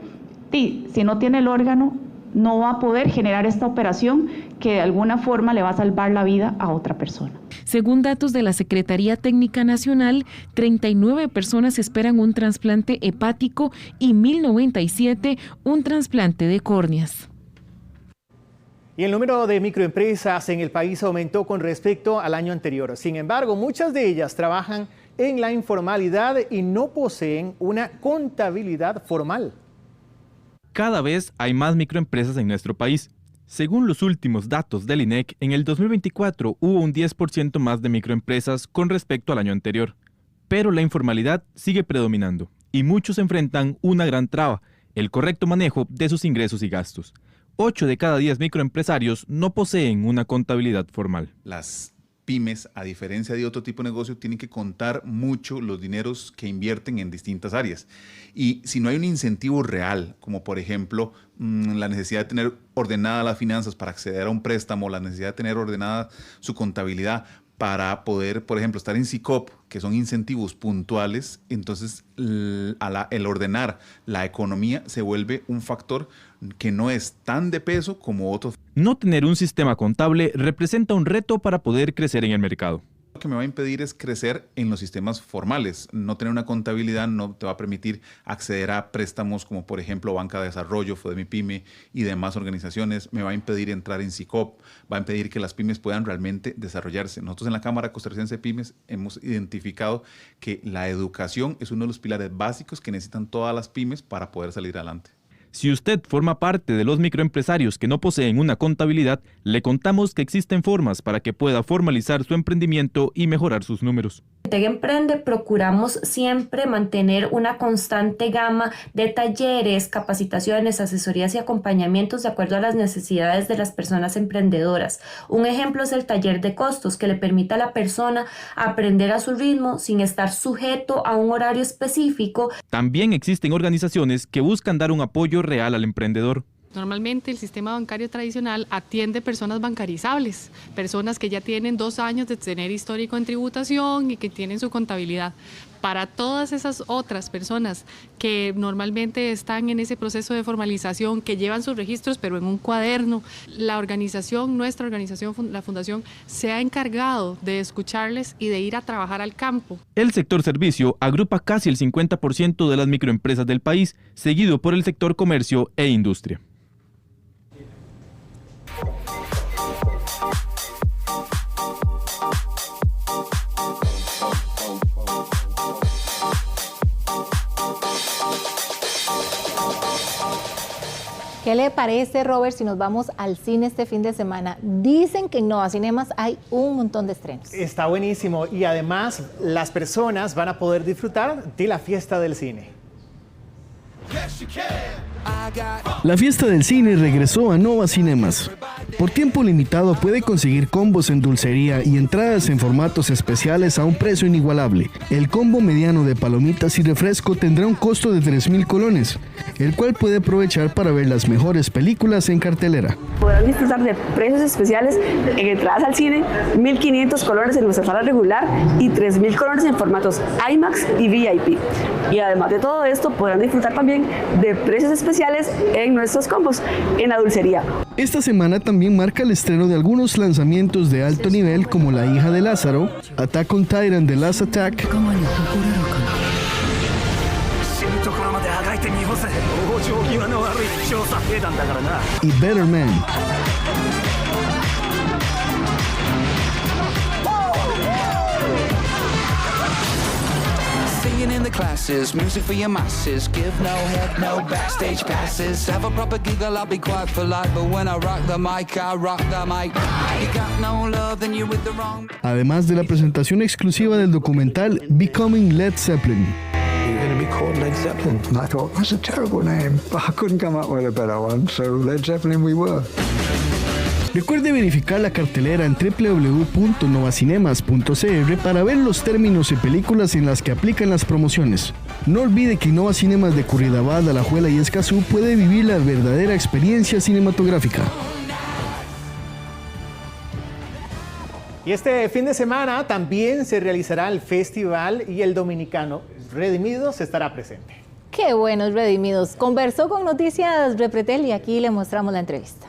Speaker 13: si no tiene el órgano no va a poder generar esta operación que de alguna forma le va a salvar la vida a otra persona.
Speaker 10: Según datos de la Secretaría Técnica Nacional, 39 personas esperan un trasplante hepático y 1.097 un trasplante de córneas.
Speaker 2: Y el número de microempresas en el país aumentó con respecto al año anterior. Sin embargo, muchas de ellas trabajan en la informalidad y no poseen una contabilidad formal.
Speaker 16: Cada vez hay más microempresas en nuestro país. Según los últimos datos del INEC, en el 2024 hubo un 10% más de microempresas con respecto al año anterior. Pero la informalidad sigue predominando y muchos enfrentan una gran traba, el correcto manejo de sus ingresos y gastos. 8 de cada 10 microempresarios no poseen una contabilidad formal.
Speaker 17: Las pymes, a diferencia de otro tipo de negocio, tienen que contar mucho los dineros que invierten en distintas áreas. Y si no hay un incentivo real, como por ejemplo la necesidad de tener ordenadas las finanzas para acceder a un préstamo, la necesidad de tener ordenada su contabilidad para poder, por ejemplo, estar en SICOP, que son incentivos puntuales, entonces el ordenar la economía se vuelve un factor que no es tan de peso como otros.
Speaker 16: No tener un sistema contable representa un reto para poder crecer en el mercado.
Speaker 17: Lo que me va a impedir es crecer en los sistemas formales. No tener una contabilidad no te va a permitir acceder a préstamos como por ejemplo Banca de Desarrollo, FODEMIPYME y demás organizaciones. Me va a impedir entrar en SICOP, va a impedir que las pymes puedan realmente desarrollarse. Nosotros en la Cámara Costarricense de Pymes hemos identificado que la educación es uno de los pilares básicos que necesitan todas las pymes para poder salir adelante.
Speaker 16: Si usted forma parte de los microempresarios que no poseen una contabilidad, le contamos que existen formas para que pueda formalizar su emprendimiento y mejorar sus números.
Speaker 22: TEG Emprende procuramos siempre mantener una constante gama de talleres, capacitaciones, asesorías y acompañamientos de acuerdo a las necesidades de las personas emprendedoras. Un ejemplo es el taller de costos, que le permite a la persona aprender a su ritmo sin estar sujeto a un horario específico.
Speaker 16: También existen organizaciones que buscan dar un apoyo real al emprendedor.
Speaker 23: Normalmente el sistema bancario tradicional atiende personas bancarizables, personas que ya tienen 2 años de tener histórico en tributación y que tienen su contabilidad. Para todas esas otras personas que normalmente están en ese proceso de formalización, que llevan sus registros pero en un cuaderno, la organización, nuestra organización, la Fundación, se ha encargado de escucharles y de ir a trabajar al campo.
Speaker 16: El sector servicio agrupa casi el 50% de las microempresas del país, seguido por el sector comercio e industria.
Speaker 1: ¿Qué le parece, Robert, si nos vamos al cine este fin de semana? Dicen que en Nova Cinemas hay un montón de estrenos.
Speaker 2: Está buenísimo y además las personas van a poder disfrutar de la fiesta del cine.
Speaker 24: La fiesta del cine regresó a Nova Cinemas.
Speaker 3: Por tiempo limitado puede conseguir combos en dulcería y entradas en formatos especiales a un precio inigualable. El combo mediano de palomitas y refresco tendrá un costo de 3.000 colones, el cual puede aprovechar para ver las mejores películas en cartelera.
Speaker 4: Podrán disfrutar de precios especiales en entradas al cine, 1.500 colones en nuestra sala regular y 3.000 colones en formatos IMAX y VIP. Y además de todo esto, podrán disfrutar también de precios especiales en nuestros combos en la dulcería.
Speaker 3: Esta semana también marca el estreno de algunos lanzamientos de alto nivel como La hija de Lázaro, Attack on Titan: The Last Attack y Better Man.
Speaker 5: Singing in the classes, music for your masses. Give no head, no backstage passes. Have a proper giggle, I'll be quite polite. But when I rock the mic, I rock the mic. You got no love, then you're with the wrong.
Speaker 3: Además de la presentación exclusiva del documental Becoming Led Zeppelin.
Speaker 24: You're going to be called Led Zeppelin. And I thought, that's a terrible name. But I couldn't come up with a better one, so Led Zeppelin we were.
Speaker 3: Recuerde verificar la cartelera en www.novacinemas.cr para ver los términos y películas en las que aplican las promociones. No olvide que Nova Cinemas de Curridabat, Alajuela y Escazú puede vivir la verdadera experiencia cinematográfica.
Speaker 2: Y este fin de semana también se realizará el festival y el dominicano Redimidos estará presente.
Speaker 1: Qué buenos Redimidos. Conversó con Noticias Repretel y aquí le mostramos la entrevista.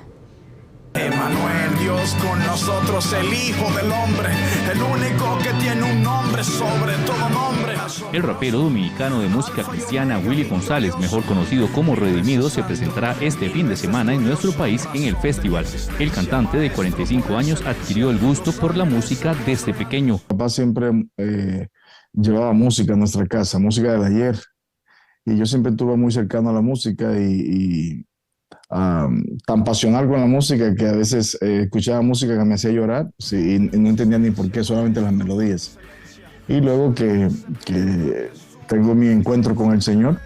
Speaker 25: Emanuel, Dios con nosotros, el Hijo del Hombre, el único que tiene un nombre sobre todo nombre.
Speaker 26: El rapero dominicano de música cristiana Willy González, mejor conocido como Redimido, se presentará este fin de semana en nuestro país en el festival. El cantante de 45 años adquirió el gusto por la música desde pequeño.
Speaker 27: Papá siempre llevaba música a nuestra casa, música del ayer, y yo siempre estuve muy cercano a la música y tan pasional con la música que a veces escuchaba música que me hacía llorar, sí, y no entendía ni por qué, solamente las melodías. Y luego que tengo mi encuentro con el Señor,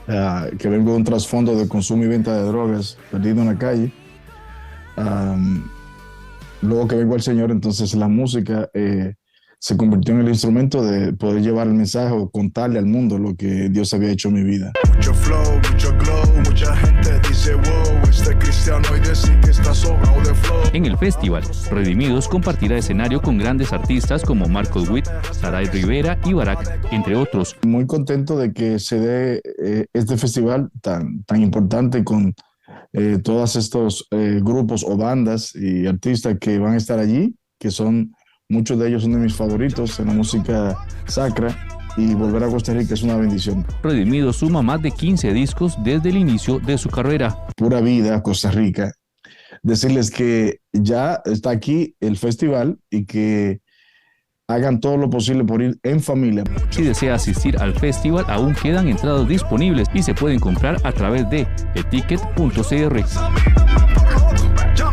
Speaker 27: que vengo de un trasfondo de consumo y venta de drogas, perdido en la calle, luego que vengo al Señor, entonces la música se convirtió en el instrumento de poder llevar el mensaje o contarle al mundo lo que Dios había hecho en mi vida.
Speaker 25: Mucho flow, mucho glow, mucha gente dice wow, este cristiano hoy dice que está sobrado de flow.
Speaker 26: En el festival, Redimidos compartirá escenario con grandes artistas como Marcos Witt, Saray Rivera y Barak, entre otros.
Speaker 27: Muy contento de que se dé este festival tan importante con todos estos grupos o bandas y artistas que van a estar allí, que son muchos de ellos son de mis favoritos en la música sacra, y volver a Costa Rica es una bendición.
Speaker 26: Redimidos suma más de 15 discos desde el inicio de su carrera.
Speaker 27: Pura vida, Costa Rica. Decirles que ya está aquí el festival y que hagan todo lo posible por ir en familia.
Speaker 26: Si desea asistir al festival, aún quedan entradas disponibles y se pueden comprar a través de eticket.cr.